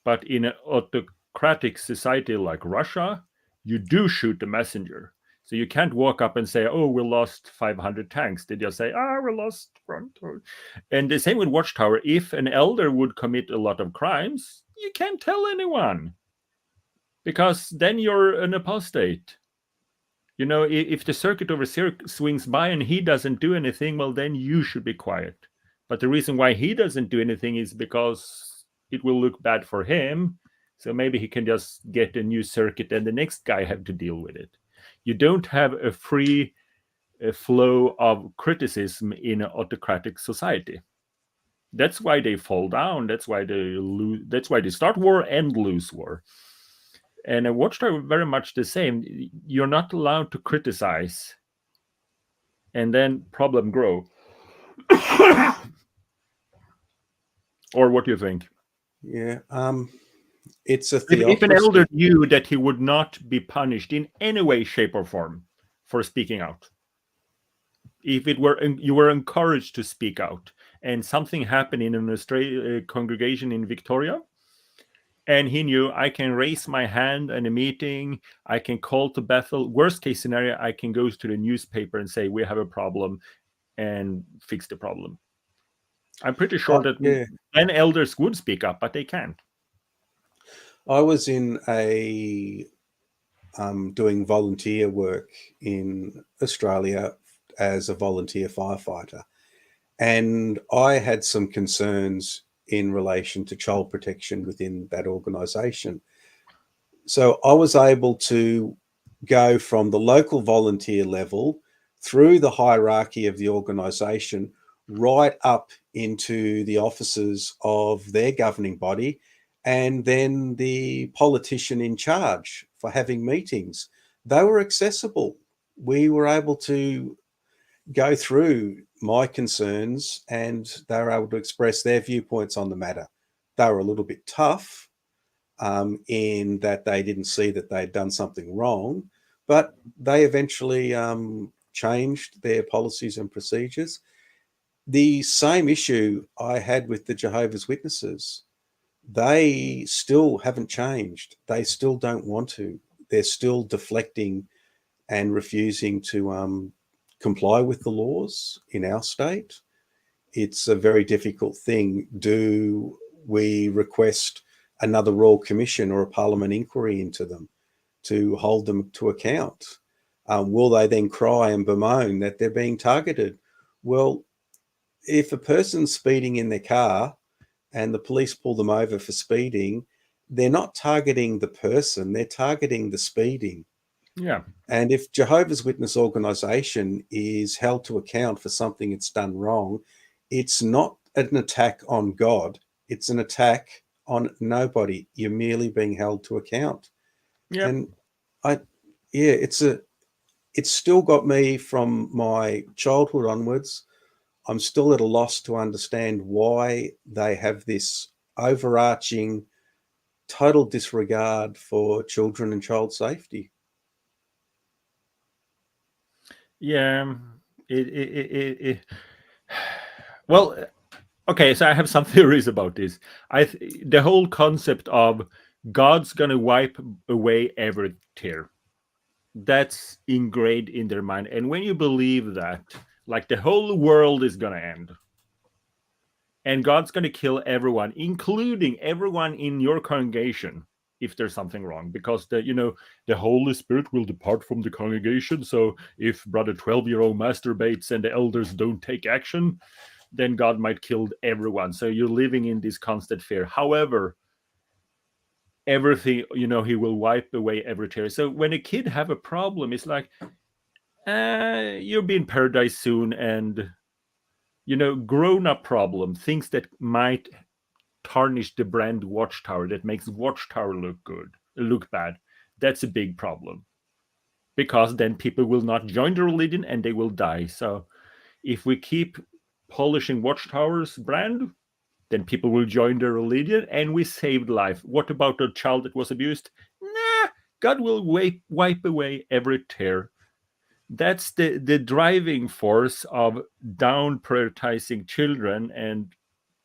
But in an autocratic society like Russia, you do shoot the messenger. So you can't walk up and say, oh, we lost 500 tanks. They just say, we lost front. And the same with Watchtower. If an elder would commit a lot of crimes, you can't tell anyone, because then you're an apostate. You know, if the circuit overseer swings by and he doesn't do anything, well, then you should be quiet. But the reason why he doesn't do anything is because it will look bad for him. So maybe he can just get a new circuit and the next guy have to deal with it. You don't have a free flow of criticism in an autocratic society. That's why they fall down. That's why they lose. That's why they start war and lose war. And a Watchtower very much the same. You're not allowed to criticize, and then problem grow. Or what do you think? Yeah, it's a theocracy. If an theocracy. elder knew that he would not be punished in any way, shape, or form for speaking out, if it were you were encouraged to speak out, and something happened in an Australian congregation in Victoria, and he knew, I can raise my hand in a meeting, I can call to Bethel. Worst case scenario, I can go to the newspaper and say, we have a problem, and fix the problem. I'm pretty sure that then elders would speak up, but they can't. I was in doing volunteer work in Australia as a volunteer firefighter. And I had some concerns in relation to child protection within that organisation. So I was able to go from the local volunteer level through the hierarchy of the organisation right up into the offices of their governing body, and then the politician in charge for having meetings. They were accessible. We were able to go through my concerns and they were able to express their viewpoints on the matter. They were a little bit tough in that they didn't see that they'd done something wrong, but they eventually changed their policies and procedures. The same issue I had with the Jehovah's Witnesses. They still haven't changed. They still don't want to. They're still deflecting and refusing to comply with the laws in our state. It's a very difficult thing. Do we request another Royal Commission or a Parliament inquiry into them to hold them to account? Will they then cry and bemoan that they're being targeted? Well, if a person's speeding in their car and the police pull them over for speeding, they're not targeting the person, they're targeting the speeding. Yeah. And if Jehovah's Witness organisation is held to account for something it's done wrong, it's not an attack on God, it's an attack on nobody. You're merely being held to account. Yep. And it's still got me from my childhood onwards. I'm still at a loss to understand why they have this overarching total disregard for children and child safety. Yeah. Well, Okay, so I have some theories about this. The whole concept of God's gonna wipe away every tear, that's ingrained in their mind. And when you believe that, like the whole world is gonna end, and God's gonna kill everyone, including everyone in your congregation, if there's something wrong, because the Holy Spirit will depart from the congregation. So if brother 12-year-old masturbates and the elders don't take action, then God might kill everyone. So you're living in this constant fear. However, everything, he will wipe away every tear. So when a kid have a problem, it's like, you'll be in paradise soon. And, grown-up problem, things that might tarnish the brand Watchtower, that makes Watchtower look bad. That's a big problem. Because then people will not join the religion and they will die. So if we keep polishing Watchtower's brand, then people will join the religion and we saved life. What about a child that was abused? Nah, God will wipe away every tear. That's the driving force of down prioritizing children and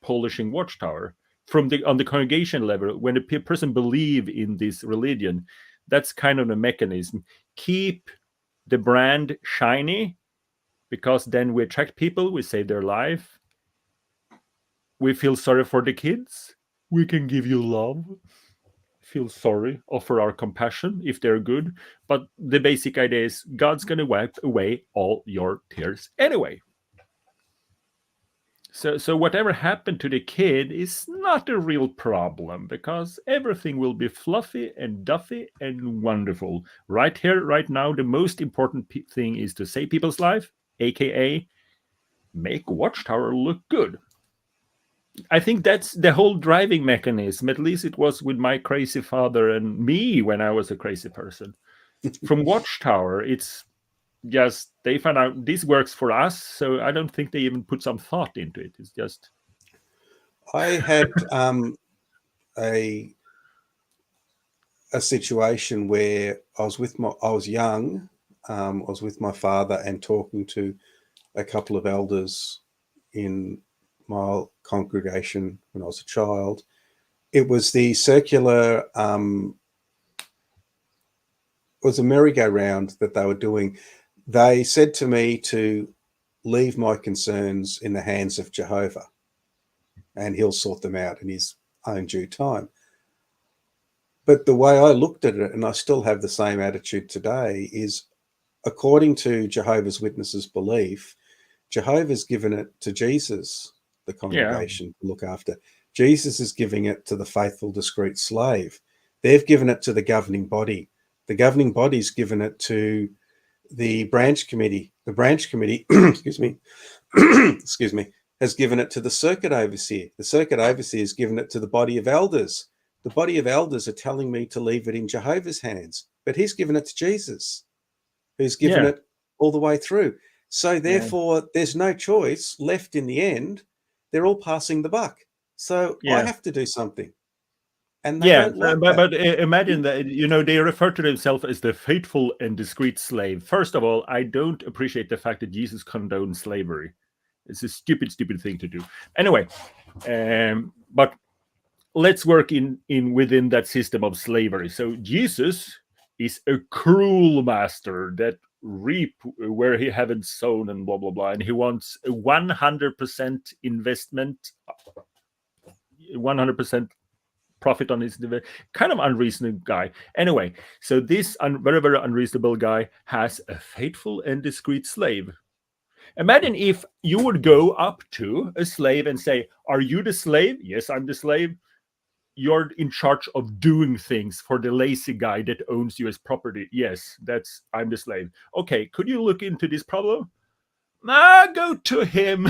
polishing Watchtower. On the congregation level, when a person believe in this religion, that's kind of a mechanism. Keep the brand shiny, because then we attract people, we save their life, we feel sorry for the kids, we can give you love, feel sorry, offer our compassion if they're good. But the basic idea is God's going to wipe away all your tears anyway. So whatever happened to the kid is not a real problem, because everything will be fluffy and duffy and wonderful. Right here, right now, the most important thing is to save people's life, aka make Watchtower look good. I think that's the whole driving mechanism. At least it was with my crazy father and me when I was a crazy person. From Watchtower, it's just they found out this works for us, so I don't think they even put some thought into it. It's just. I had a situation where I was young. I was with my father and talking to a couple of elders in my congregation when I was a child. It was the circular, it was a merry-go-round that they were doing. They said to me to leave my concerns in the hands of Jehovah, and he'll sort them out in his own due time. But the way I looked at it, and I still have the same attitude today, is according to Jehovah's Witnesses' belief, Jehovah's given it to Jesus, the congregation, to look after. Jesus is giving it to the faithful, discreet slave. They've given it to the governing body. The governing body's given it to the branch committee. The branch committee, excuse me, has given it to the circuit overseer. The circuit overseer has given it to the body of elders. The body of elders are telling me to leave it in Jehovah's hands, but he's given it to Jesus, who's given it all the way through. So therefore, there's no choice left in the end. They're all passing the buck. So I have to do something. And they don't like that. But imagine that, they refer to themselves as the faithful and discreet slave. First of all, I don't appreciate the fact that Jesus condones slavery. It's a stupid thing to do. Anyway, but let's work within that system of slavery. So Jesus is a cruel master that reap where he haven't sown and blah blah blah, and he wants a 100% investment, 100% profit on his kind of unreasonable guy. Anyway, so this very very unreasonable guy has a faithful and discreet slave. Imagine if you would go up to a slave and say, "Are you the slave?" "Yes, I'm the slave." "You're in charge of doing things for the lazy guy that owns you as property." "Yes, I'm the slave." "Okay, could you look into this problem?" Go to him."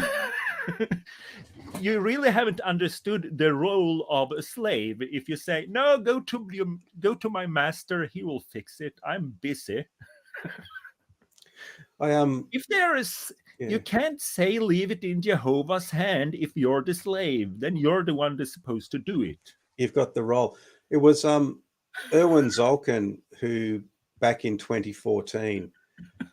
You really haven't understood the role of a slave if you say, "No, go to my master, he will fix it. I'm busy." If there is, you can't say leave it in Jehovah's hand if you're the slave. Then you're the one that's supposed to do it. You've got the role. It was Erwin Zolkin who, back in 2014,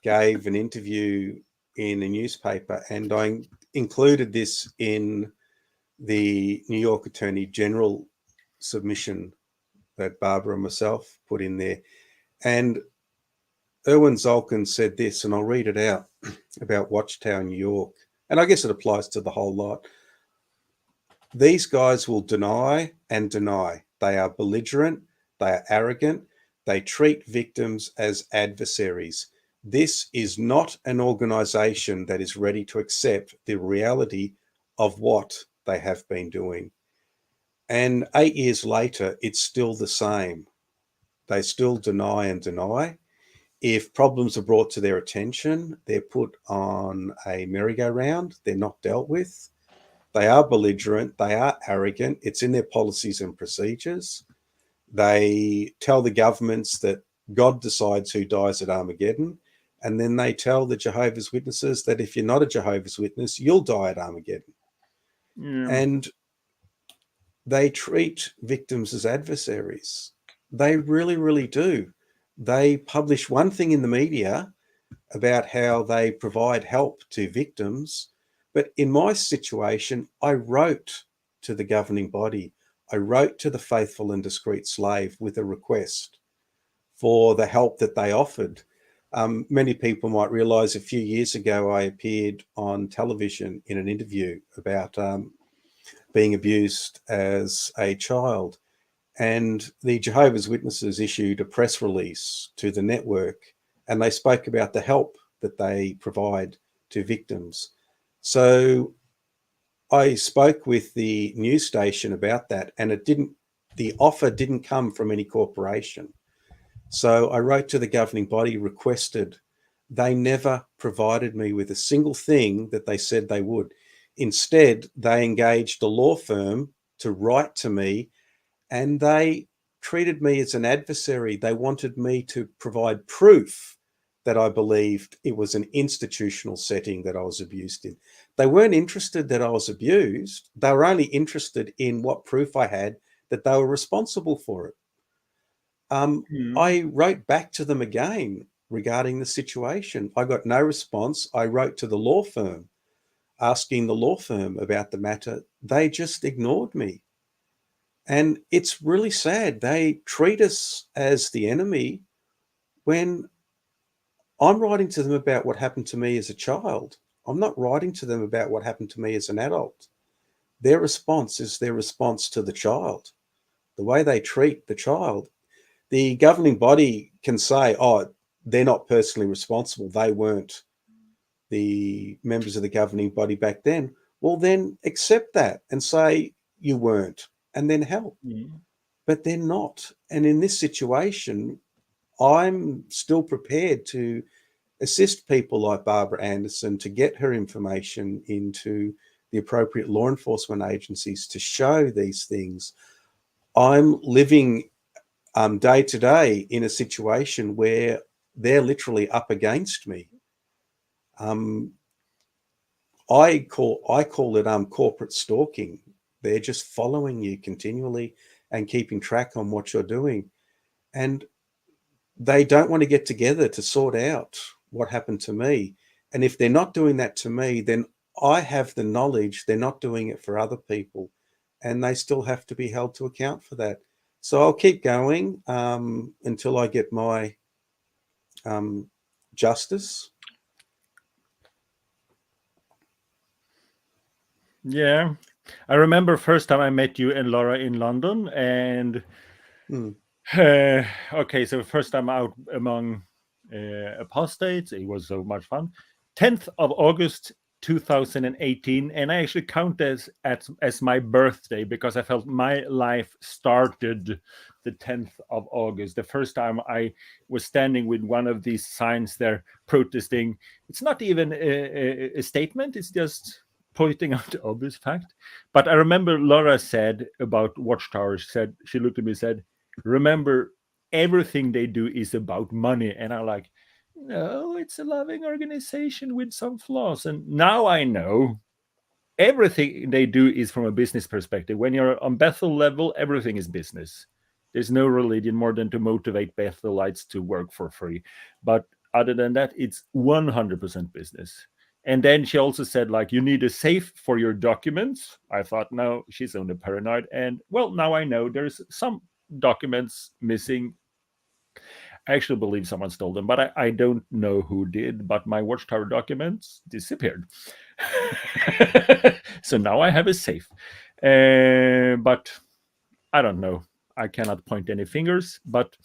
gave an interview in a newspaper, and I included this in the New York Attorney General submission that Barbara and myself put in there. And Erwin Zolkin said this, and I'll read it out about Watchtower, New York. And I guess it applies to the whole lot. These guys will deny and deny. They are belligerent. They are arrogant. They treat victims as adversaries. This is not an organization that is ready to accept the reality of what they have been doing. And 8 years later, it's still the same. They still deny and deny. If problems are brought to their attention, they're put on a merry-go-round. They're not dealt with. They are belligerent. They are arrogant. It's in their policies and procedures. They tell the governments that God decides who dies at Armageddon. And then they tell the Jehovah's Witnesses that if you're not a Jehovah's Witness, you'll die at Armageddon. Yeah. And they treat victims as adversaries. They really, really do. They publish one thing in the media about how they provide help to victims. But in my situation, I wrote to the governing body. I wrote to the faithful and discreet slave with a request for the help that they offered. Many people might realize a few years ago, I appeared on television in an interview about being abused as a child. And the Jehovah's Witnesses issued a press release to the network, and they spoke about the help that they provide to victims. So I spoke with the news station about that, and the offer didn't come from any corporation. So I wrote to the governing body, requested. They never provided me with a single thing that they said they would. Instead, they engaged a law firm to write to me, and they treated me as an adversary. They wanted me to provide proof that I believed it was an institutional setting that I was abused in. They weren't interested that I was abused. They were only interested in what proof I had that they were responsible for it. I wrote back to them again regarding the situation. I got no response. I wrote to the law firm, asking the law firm about the matter. They just ignored me. And it's really sad. They treat us as the enemy when I'm writing to them about what happened to me as a child. I'm not writing to them about what happened to me as an adult. Their response is their response to the child, the way they treat the child. The governing body can say, oh, they're not personally responsible. They weren't the members of the governing body back then. Well, then accept that and say you weren't, and then help. But they're not. And in this situation, I'm still prepared to assist people like Barbara Anderson to get her information into the appropriate law enforcement agencies to show these things. I'm living day to day in a situation where they're literally up against me. I call it corporate stalking. They're just following you continually and keeping track on what you're doing. And they don't want to get together to sort out what happened to me. And if they're not doing that to me, then I have the knowledge they're not doing it for other people, and they still have to be held to account for that. So I'll keep going until I get my justice. Yeah. I remember first time I met you and Laura in London, and okay, so first time out among apostates, it was so much fun. 10th of August 2018, and I actually count this as my birthday because I felt my life started the 10th of August. The first time I was standing with one of these signs there protesting. It's not even a statement, it's just pointing out the obvious fact. But I remember Laura said about Watchtower, she looked at me and said, remember, everything they do is about money. And I'm like, no, it's a loving organization with some flaws. And now I know everything they do is from a business perspective. When you're on Bethel level, everything is business. There's no religion more than to motivate Bethelites to work for free. But other than that, it's 100% business. And then she also said, like, you need a safe for your documents. I thought, no, she's only paranoid. And well, now I know there's some documents missing. I actually believe someone stole them, but I don't know who did. But my Watchtower documents disappeared. So now I have a safe. But I don't know. I cannot point any fingers. But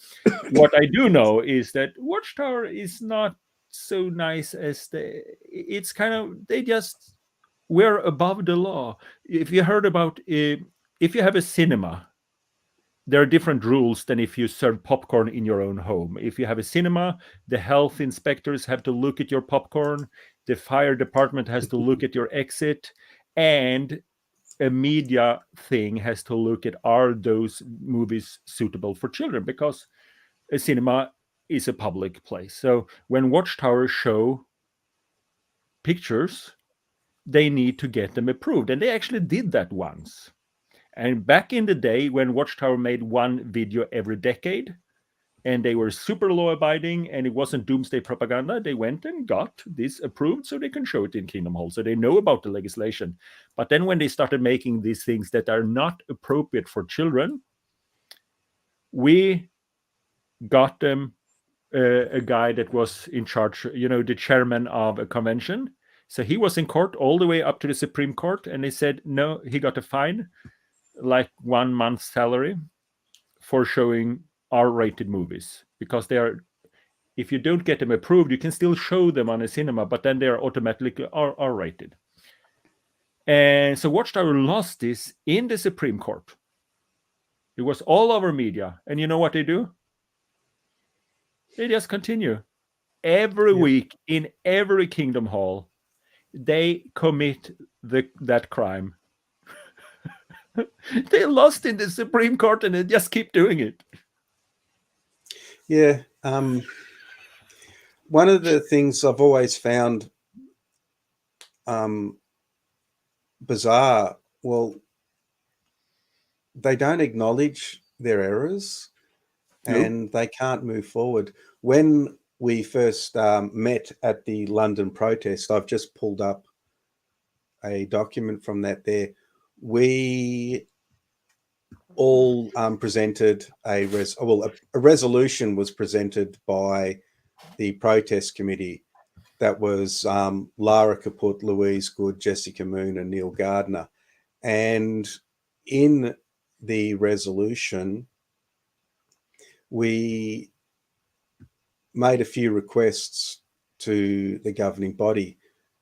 what I do know is that Watchtower is not so nice as it's kind of, they just, we're above the law. If you heard about, if you have a cinema, there are different rules than if you serve popcorn in your own home. If you have a cinema, the health inspectors have to look at your popcorn, the fire department has to look at your exit, and a media thing has to look at, are those movies suitable for children, because a cinema is a public place. So when Watchtower show pictures, they need to get them approved, and they actually did that once. And back in the day, when Watchtower made one video every decade, and they were super law abiding, and it wasn't doomsday propaganda, they went and got this approved so they can show it in Kingdom Hall. So they know about the legislation. But then when they started making these things that are not appropriate for children, we got them a guy that was in charge, the chairman of a convention. So he was in court all the way up to the Supreme Court, and they said no, he got a fine, like 1 month's salary, for showing R-rated movies, because they are, if you don't get them approved, you can still show them on a cinema, but then they are automatically R-rated. And so Watchtower lost this in the Supreme Court. It was all over media, and you know what they do? They just continue. Every week in every Kingdom Hall, they commit that crime. They lost in the Supreme Court, and they just keep doing it. Yeah. One of the things I've always found bizarre, well, they don't acknowledge their errors, and they can't move forward. When we first met at the London protest, I've just pulled up a document from that there. We all presented a resolution was presented by the protest committee. That was Lara Kaput, Louise Good, Jessica Moon, and Neil Gardner. And in the resolution, we made a few requests to the governing body.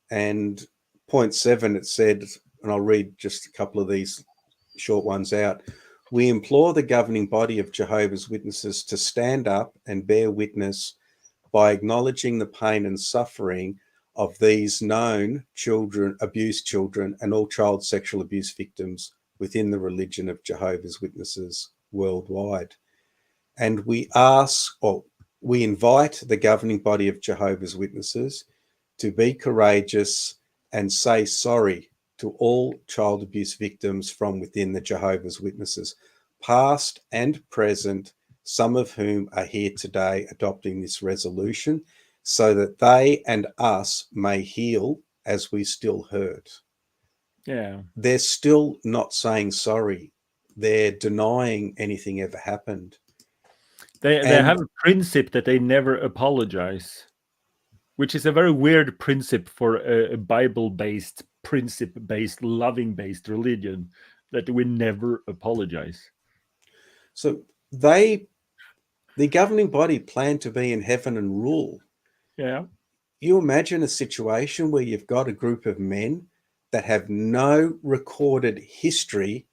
And point 7, it said, and I'll read just a couple of these short ones out. We implore the governing body of Jehovah's Witnesses to stand up and bear witness by acknowledging the pain and suffering of these known children, abused children, and all child sexual abuse victims within the religion of Jehovah's Witnesses worldwide. And we invite the governing body of Jehovah's Witnesses to be courageous and say sorry to all child abuse victims from within the Jehovah's Witnesses, past and present, some of whom are here today adopting this resolution, so that they and us may heal as we still hurt. Yeah. They're still not saying sorry. They're denying anything ever happened. They have a principle that they never apologize, which is a very weird principle for a Bible-based, principle-based, loving-based religion, that we never apologize. So the governing body plan to be in heaven and rule. Yeah. You imagine a situation where you've got a group of men that have no recorded history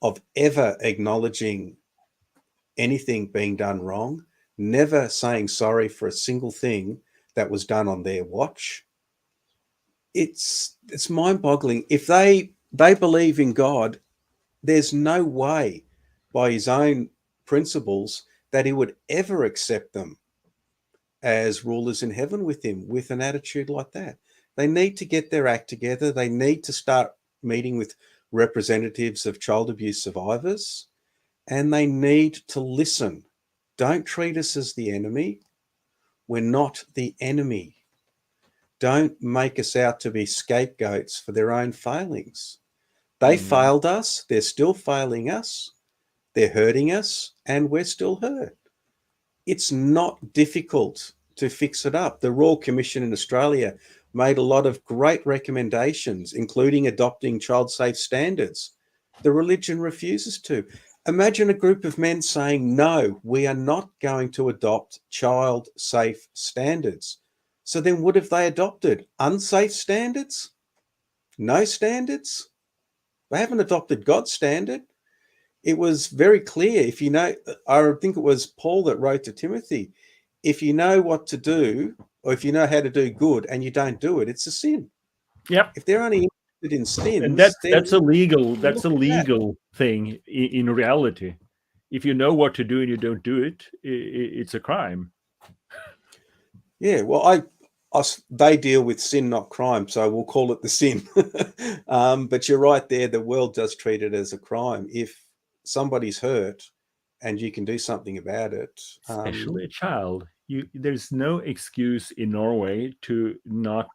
of ever acknowledging anything being done wrong, never saying sorry for a single thing that was done on their watch. It's mind-boggling. If they believe in God, there's no way by his own principles that he would ever accept them as rulers in heaven with him, with an attitude like that. They need to get their act together. They need to start meeting with representatives of child abuse survivors, and they need to listen. Don't treat us as the enemy. We're not the enemy. don't make us out to be scapegoats for their own failings. They failed us. They're still failing us. They're hurting us, and we're still hurt. It's not difficult to fix it up. The Royal Commission in Australia made a lot of great recommendations, including adopting child-safe standards. The religion refuses to. Imagine a group of men saying, no, we are not going to adopt child-safe standards. So then what have they adopted? Unsafe standards? No standards? They haven't adopted God's standard. It was very clear. If you know, I think it was Paul that wrote to Timothy, if you know what to do, or if you know how to do good and you don't do it, it's a sin. Yep. If they're only interested in sins, And then that's a legal look at that. legal thing in reality. If you know what to do and you don't do it, it's a crime. Yeah, well, they deal with sin, not crime, so we'll call it the sin. But you're right there. The world does treat it as a crime. If somebody's hurt and you can do something about it, Especially a child. There's no excuse in Norway to not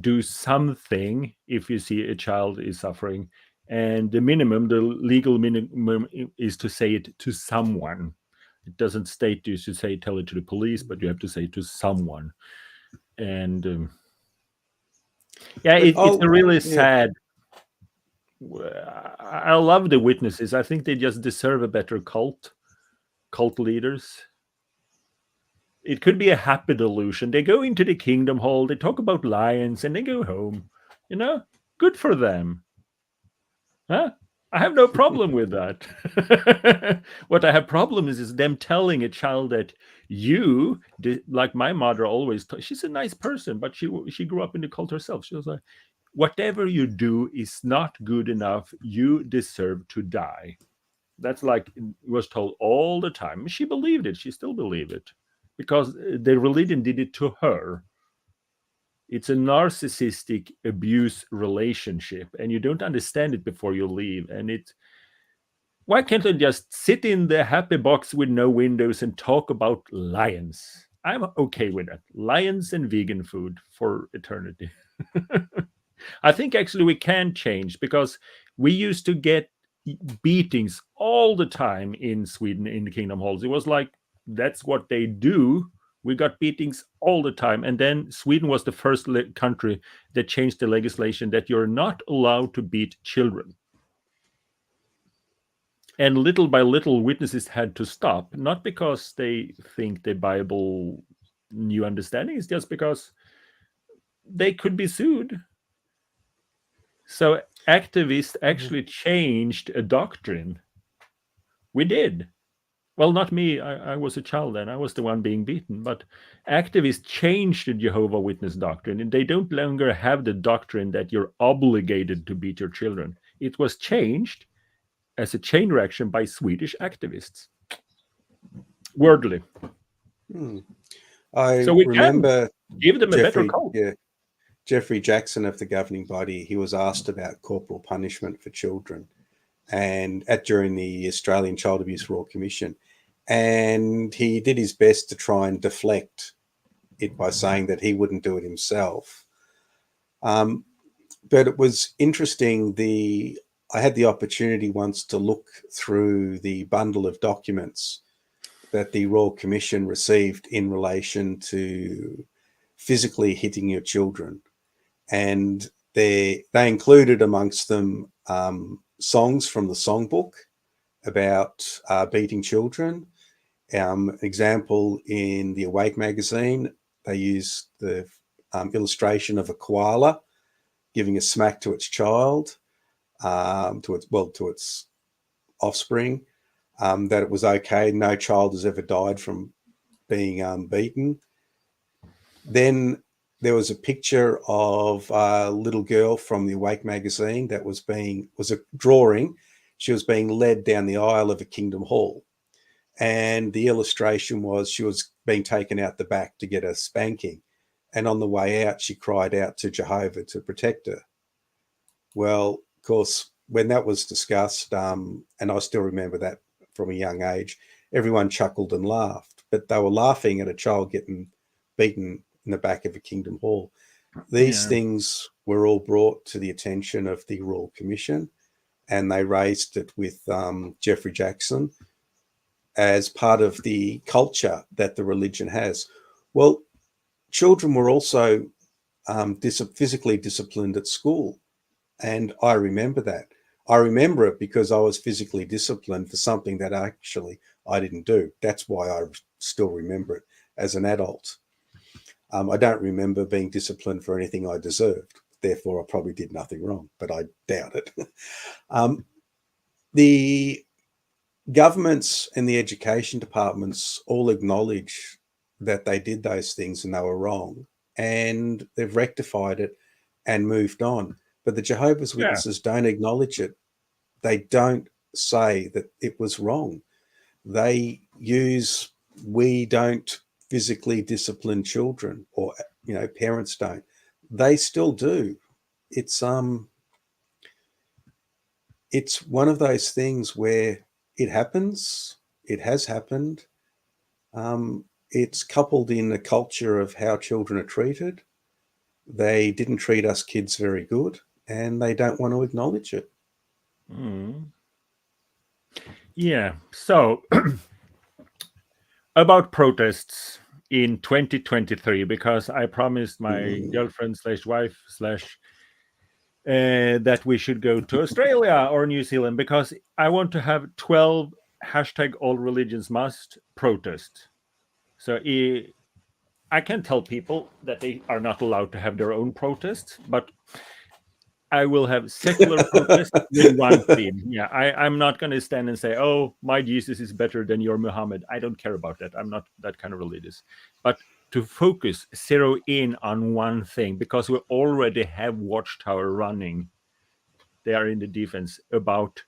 do something if you see a child is suffering. And the legal minimum is to say it to someone. It doesn't state you should tell it to the police, but you have to say it to someone. And it's a really sad. I love the witnesses. I think they just deserve a better cult leaders. It could be a happy delusion. They go into the kingdom hall, they talk about lions, and they go home. Good for them. Huh? I have no problem with that. What I have problem is them telling a child that like my mother always she's a nice person, but she grew up in the cult herself. She was like, whatever you do is not good enough. You deserve to die. That's like it was told all the time. She believed it. She still believes it because the religion did it to her. It's a narcissistic abuse relationship, and you don't understand it before you leave. And why can't I just sit in the happy box with no windows and talk about lions? I'm okay with that. Lions and vegan food for eternity. I think actually we can change because we used to get beatings all the time in Sweden in the kingdom halls. It was like that's what they do. We got beatings all the time. And then Sweden was the first country that changed the legislation that you're not allowed to beat children. And little by little, witnesses had to stop, not because they think the Bible new understanding, it's just because they could be sued. So activists actually changed a doctrine. We did. Well, not me. I was a child then. I was the one being beaten. But activists changed the Jehovah Witness doctrine. And they don't longer have the doctrine that you're obligated to beat your children. It was changed as a chain reaction by Swedish activists. Wordly. I So we remember can give them a better cult. Yeah, Jeffrey Jackson of the governing body, he was asked about corporal punishment for children and during the Australian Child Abuse Royal Commission. And he did his best to try and deflect it by saying that he wouldn't do it himself. But it was interesting. I had the opportunity once to look through the bundle of documents that the Royal Commission received in relation to physically hitting your children. And they included amongst them songs from the songbook about beating children. Example, in the Awake magazine, they used the illustration of a koala giving a smack to its child, to its offspring, that it was okay. No child has ever died from being beaten. Then there was a picture of a little girl from the Awake magazine that was a drawing. She was being led down the aisle of a kingdom hall. And the illustration was she was being taken out the back to get a spanking. And on the way out, she cried out to Jehovah to protect her. Well, of course, when that was discussed, and I still remember that from a young age, everyone chuckled and laughed. But they were laughing at a child getting beaten in the back of a kingdom hall. These things were all brought to the attention of the Royal Commission, and they raised it with Jeffrey Jackson as part of the culture that the religion has. Well, children were also physically disciplined at school, and I remember that. I remember it because I was physically disciplined for something that actually I didn't do. That's why I still remember it as an adult. I don't remember being disciplined for anything I deserved. Therefore, I probably did nothing wrong, but I doubt it. The governments and the education departments all acknowledge that they did those things and they were wrong, and they've rectified it and moved on. But the Jehovah's Witnesses don't acknowledge it. They don't say that it was wrong. They use, we don't physically discipline children, or parents don't. They still do. It's one of those things where it happens. It has happened. It's coupled in a culture of how children are treated. They didn't treat us kids very good, and they don't want to acknowledge it. Yeah. So about protests in 2023, because I promised my girlfriend / wife / that we should go to Australia or New Zealand, because I want to have 12 #all religions must protest. So I can tell people that they are not allowed to have their own protests, but I will have secular protests with one theme. Yeah, I'm not going to stand and say, oh, my Jesus is better than your Muhammad. I don't care about that. I'm not that kind of religious. But to focus, zero in on one thing, because we already have Watchtower running. They are in the defense about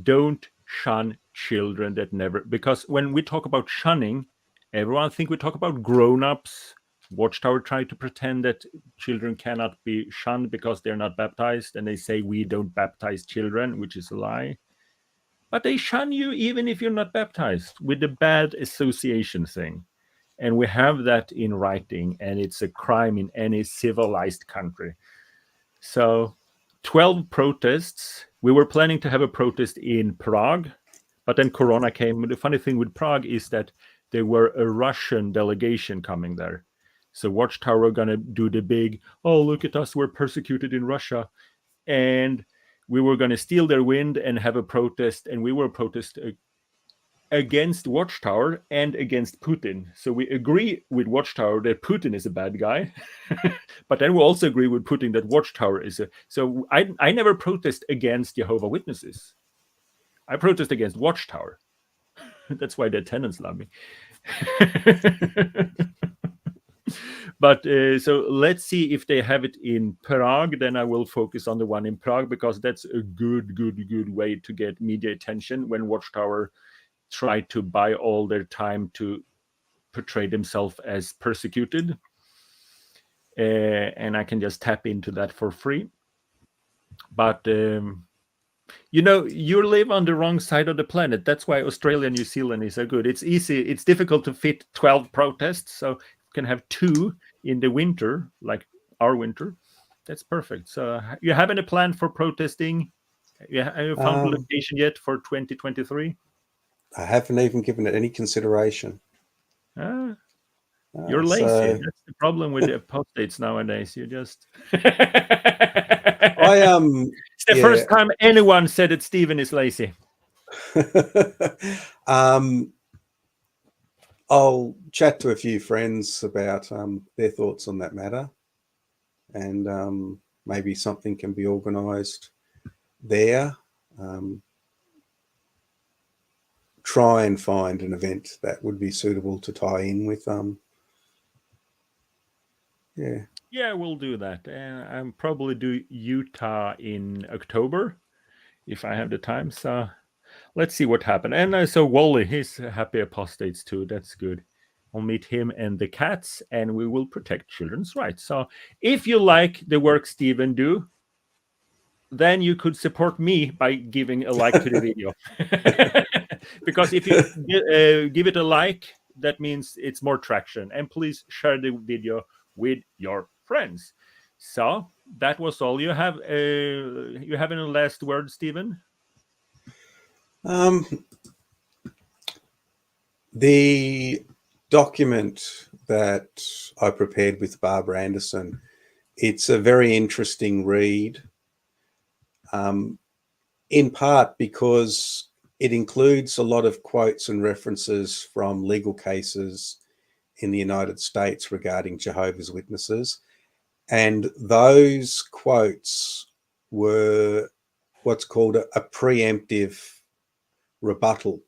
don't shun children that never, because when we talk about shunning, everyone think we talk about grown-ups. Watchtower try to pretend that children cannot be shunned because they're not baptized, and they say we don't baptize children, which is a lie. But they shun you even if you're not baptized, with the bad association thing. And we have that in writing, and it's a crime in any civilized country. So 12 protests. We were planning to have a protest in Prague, but then Corona came. The funny thing with Prague is that there were a Russian delegation coming there. So Watchtower were going to do the big, oh, look at us, we're persecuted in Russia. And we were going to steal their wind and have a protest. And we were protest against Watchtower and against Putin. So we agree with Watchtower that Putin is a bad guy. But then we also agree with Putin that Watchtower is a... So I never protest against Jehovah's Witnesses. I protest against Watchtower. That's why their tenants love me. But so let's see if they have it in Prague. Then I will focus on the one in Prague, because that's a good way to get media attention when Watchtower try to buy all their time to portray themselves as persecuted. And I can just tap into that for free. But you live on the wrong side of the planet. That's why Australia and New Zealand is so good. It's easy. It's difficult to fit 12 protests. So you can have 2 in the winter, like our winter. That's perfect. So you have any plan for protesting? Have you found a location yet for 2023? I haven't even given it any consideration. You're lazy. That's the problem with the apostates nowadays. You just... It's the first time anyone said that Stephen is lazy. I'll chat to a few friends about their thoughts on that matter, and maybe something can be organised there. Try and find an event that would be suitable to tie in with. Yeah, we'll do that. I'll probably do Utah in October if I have the time. So let's see what happens. And so Wally, he's happy apostates too. That's good. I'll meet him and the cats, and we will protect children's rights. So if you like the work Stephen do, then you could support me by giving a like to the video. Because if you give it a like, that means it's more traction. And please share the video with your friends. So that was all. You have any last word, Stephen? The document that I prepared with Barbara Anderson, it's a very interesting read, in part because it includes a lot of quotes and references from legal cases in the United States regarding Jehovah's Witnesses. And those quotes were what's called a preemptive rebuttal.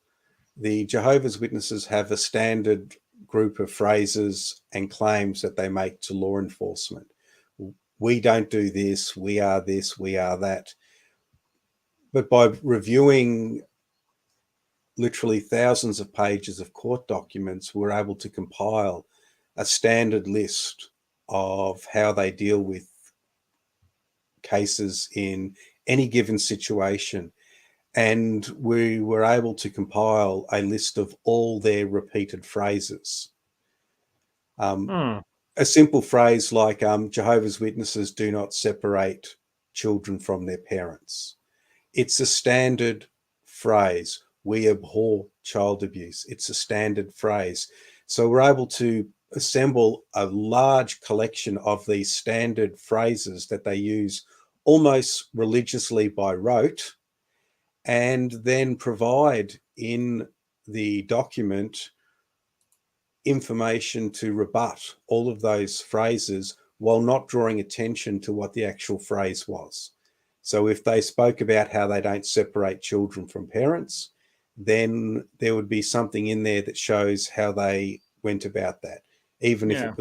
The Jehovah's Witnesses have a standard group of phrases and claims that they make to law enforcement. We don't do this, we are that. But by reviewing literally thousands of pages of court documents, we're able to compile a standard list of how they deal with cases in any given situation. And we were able to compile a list of all their repeated phrases. A simple phrase like Jehovah's Witnesses do not separate children from their parents. It's a standard phrase. We abhor child abuse. It's a standard phrase. So we're able to assemble a large collection of these standard phrases that they use almost religiously by rote, and then provide in the document information to rebut all of those phrases while not drawing attention to what the actual phrase was. So if they spoke about how they don't separate children from parents, then there would be something in there that shows how they went about that, even if it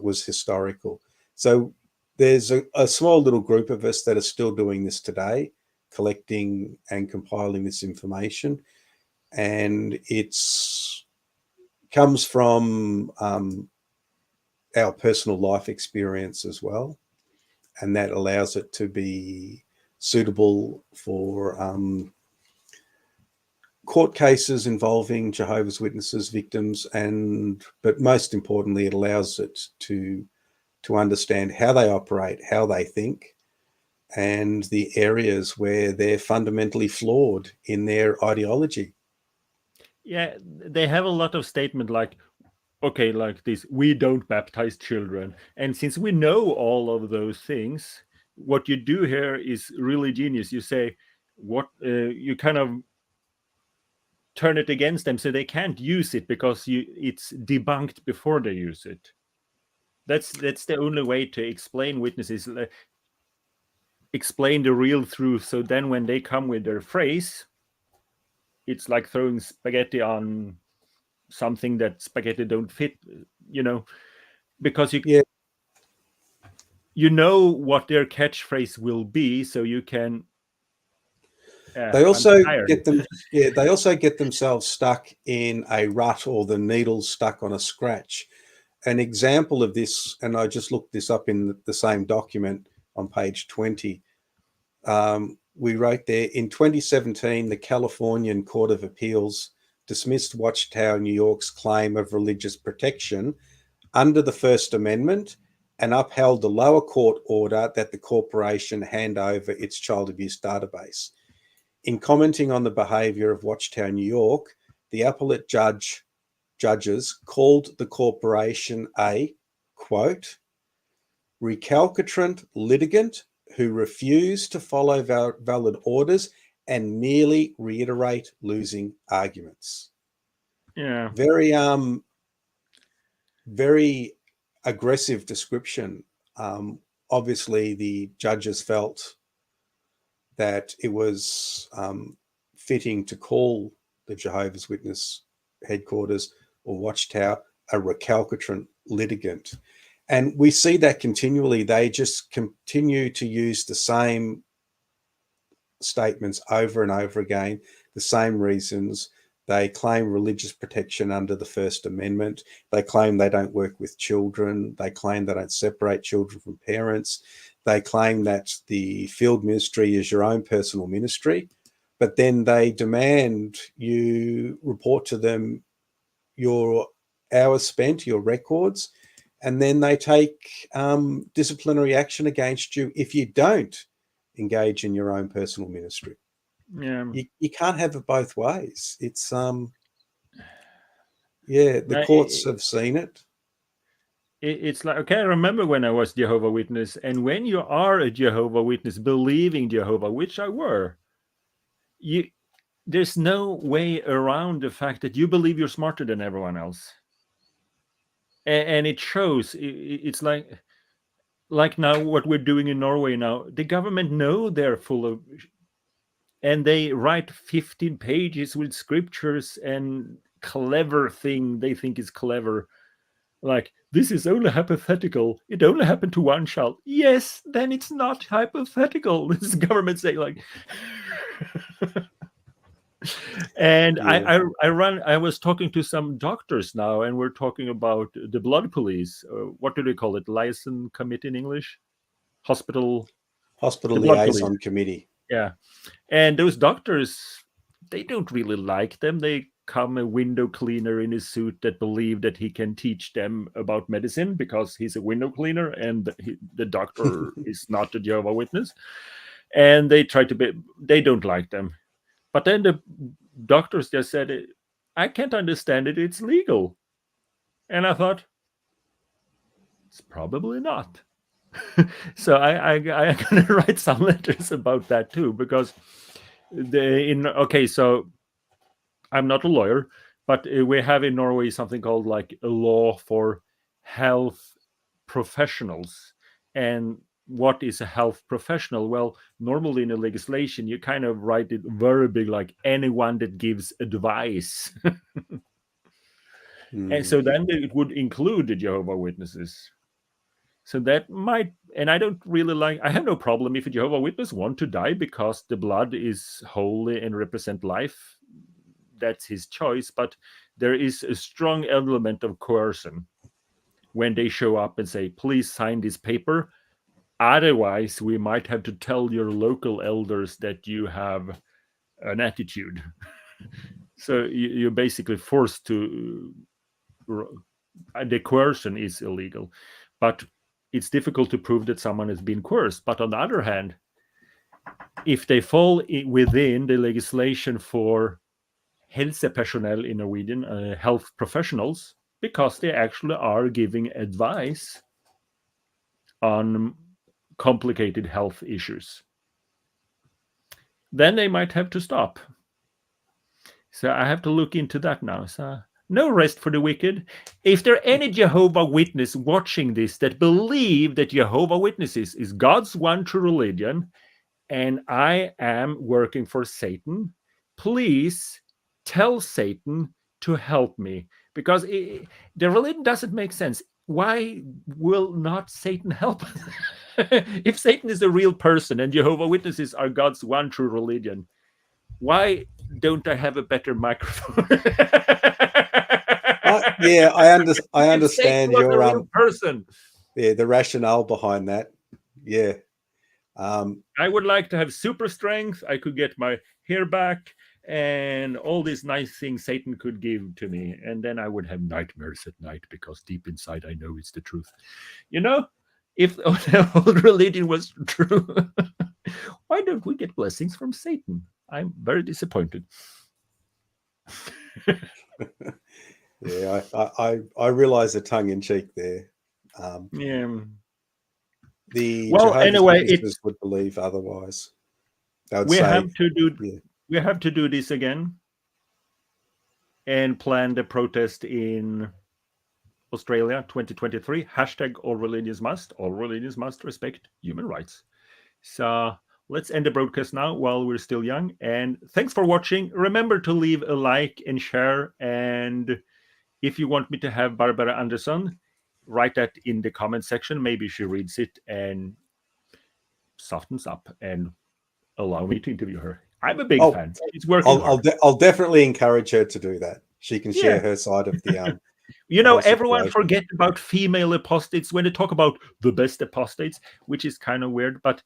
was historical. So there's a small little group of us that are still doing this today, collecting and compiling this information, and it's comes from our personal life experience as well, and that allows it to be suitable for court cases involving Jehovah's Witnesses victims, but most importantly, it allows it to understand how they operate, how they think, and the areas where they're fundamentally flawed in their ideology. Yeah, they have a lot of statement like, okay, like this, we don't baptize children. And since we know all of those things, what you do here is really genius. You say, what you kind of turn it against them so they can't use it because it's debunked before they use it. That's the only way to explain witnesses, explain the real truth. So then when they come with their phrase, it's like throwing spaghetti on something that spaghetti don't fit, because you know what their catchphrase will be, so you can. They also they also get themselves stuck in a rut, or the needle stuck on a scratch. An example of this, and I just looked this up in the same document on page 20. We wrote there, in 2017, the Californian Court of Appeals dismissed Watchtower New York's claim of religious protection under the First Amendment and upheld the lower court order that the corporation hand over its child abuse database. In commenting on the behaviour of Watchtower New York, the appellate judges called the corporation a, quote, recalcitrant litigant who refused to follow valid orders and merely reiterate losing arguments. Yeah. Very aggressive description. Obviously, the judges felt that it was fitting to call the Jehovah's Witness headquarters or Watchtower a recalcitrant litigant. And we see that continually. They just continue to use the same statements over and over again, the same reasons. They claim religious protection under the First Amendment. They claim they don't work with children. They claim they don't separate children from parents. They claim that the field ministry is your own personal ministry. But then they demand you report to them your hours spent, your records, and then they take disciplinary action against you if you don't engage in your own personal ministry. Yeah. You can't have it both ways. It's the courts have seen it. It's like, okay, I remember when I was Jehovah's Witness, and when you are a Jehovah's Witness, believing Jehovah, which I were, there's no way around the fact that you believe you're smarter than everyone else, and it shows. It's like now what we're doing in Norway now. The government know they're full of, and they write 15 pages with scriptures and clever thing they think is clever. Like, this is only hypothetical. It only happened to one child. Yes, then it's not hypothetical. This is government saying, like. And yeah. I was talking to some doctors now, and we're talking about the blood police. What do they call it? Liaison committee in English? Hospital liaison committee. Yeah. And those doctors, they don't really like them. They come a window cleaner in his suit that believe that he can teach them about medicine because he's a window cleaner, and the doctor is not a Jehovah's Witness. And they they don't like them. But then the doctors just said, I can't understand it. It's legal. And I thought, it's probably not. So I'm going to write some letters about that too, because so I'm not a lawyer, but we have in Norway something called like a law for health professionals. And what is a health professional? Well, normally in the legislation, you kind of write it very big, like anyone that gives advice. And so then it would include the Jehovah's Witnesses. So that might, and I don't really I have no problem if a Jehovah's Witness want to die because the blood is holy and represent life. That's his choice. But there is a strong element of coercion when they show up and say, please sign this paper. Otherwise, we might have to tell your local elders that you have an attitude. So you're basically forced to. The coercion is illegal, but it's difficult to prove that someone has been coerced. But on the other hand, if they fall within the legislation for helsepersonell in Norwegian, health professionals, because they actually are giving advice on complicated health issues, then they might have to stop. So I have to look into that now. So no rest for the wicked. If there are any Jehovah's Witness watching this that believe that Jehovah's Witnesses is God's one true religion, and I am working for Satan, please tell Satan to help me, because the religion doesn't make sense. Why will not Satan help us? If Satan is a real person and Jehovah's Witnesses are God's one true religion, why don't I have a better microphone? Yeah, I understand your real person. Yeah, the rationale behind that. Yeah. I would like to have super strength. I could get my hair back and all these nice things Satan could give to me. And then I would have nightmares at night because deep inside I know it's the truth. You know, if the whole religion was true, why don't we get blessings from Satan? I'm very disappointed. Yeah, I realize the tongue in cheek there. Yeah. The Jehovah's Witnesses would believe otherwise. We have to do this again and plan the protest in Australia 2023. # all religions must. All religions must respect human rights. So let's end the broadcast now while we're still young. And thanks for watching. Remember to leave a like and share. And if you want me to have Barbara Andersson, write that in the comment section. Maybe she reads it and softens up and allow me to interview her. I'm a big fan. It's working hard. I'll definitely encourage her to do that. She can share her side of the everyone forget about female apostates when they talk about the best apostates, which is kind of weird, but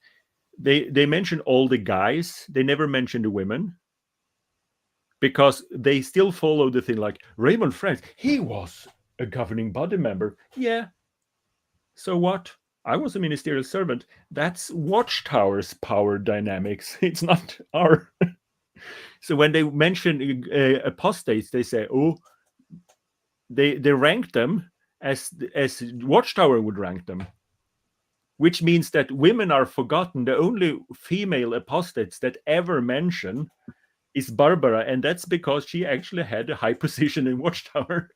they mention all the guys. They never mention the women because they still follow the thing like Raymond Franz. He was a governing body member. Yeah, So what? I was a ministerial servant. That's Watchtower's power dynamics. It's not our. So when they mention apostates, they say, oh, they rank them as Watchtower would rank them, which means that women are forgotten. The only female apostates that ever mention is Barbara, and that's because she actually had a high position in Watchtower.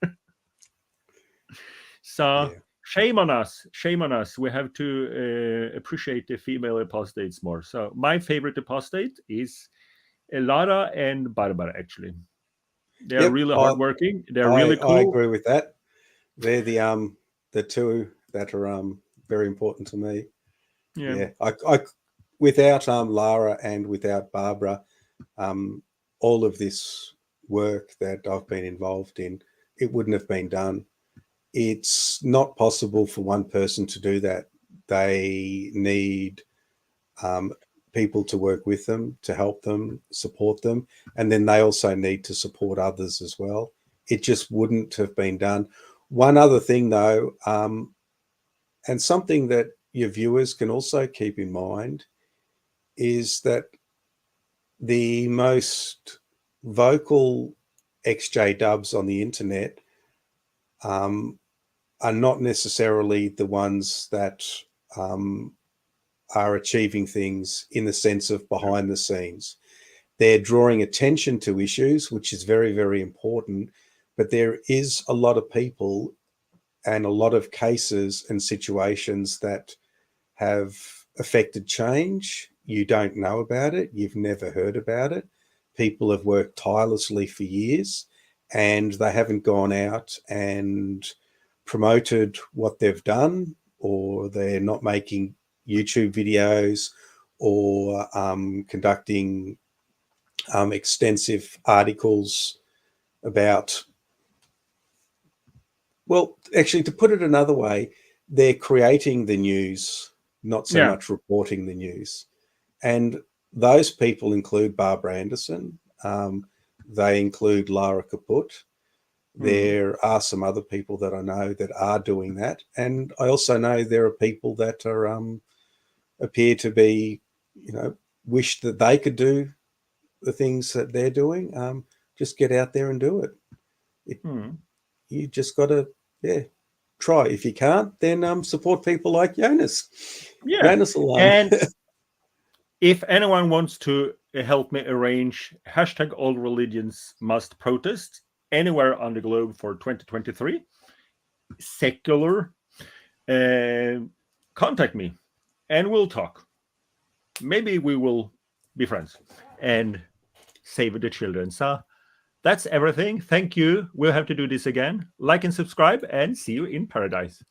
So Yeah. shame on us. Shame on us. We have to appreciate the female apostates more. So my favorite apostate is Lara and Barbara, actually. They're Yep, really hardworking. They're really I cool. agree with that. They're the two that are very important to me. Yeah. I without Lara and without Barbara, all of this work that I've been involved in, it wouldn't have been done. It's not possible for one person to do that. They need people to work with them, to help them, support them, and then they also need to support others as well. It just wouldn't have been done. One other thing, though, and something that your viewers can also keep in mind, is that the most vocal XJ dubs on the internet are not necessarily the ones that are achieving things in the sense of behind the scenes. They're drawing attention to issues, which is very, very important. But there is a lot of people and a lot of cases and situations that have affected change. You don't know about it. You've never heard about it. People have worked tirelessly for years and they haven't gone out and promoted what they've done, or they're not making YouTube videos or conducting extensive articles about, well, actually, to put it another way, they're creating the news, not so much reporting the news. And those people include Barbara Anderson. They include Lara Kaput. There are some other people that I know that are doing that. And I also know there are people that are appear to be, wish that they could do the things that they're doing. Just get out there and do it. You just got to, try. If you can't, then support people like Jonas. Yeah. Jonas will, and if anyone wants to help me arrange hashtag all religions must protest anywhere on the globe for 2023, secular, contact me and we'll talk. Maybe we will be friends and save the children. So that's everything. Thank you. We'll have to do this again. Like and subscribe and see you in paradise.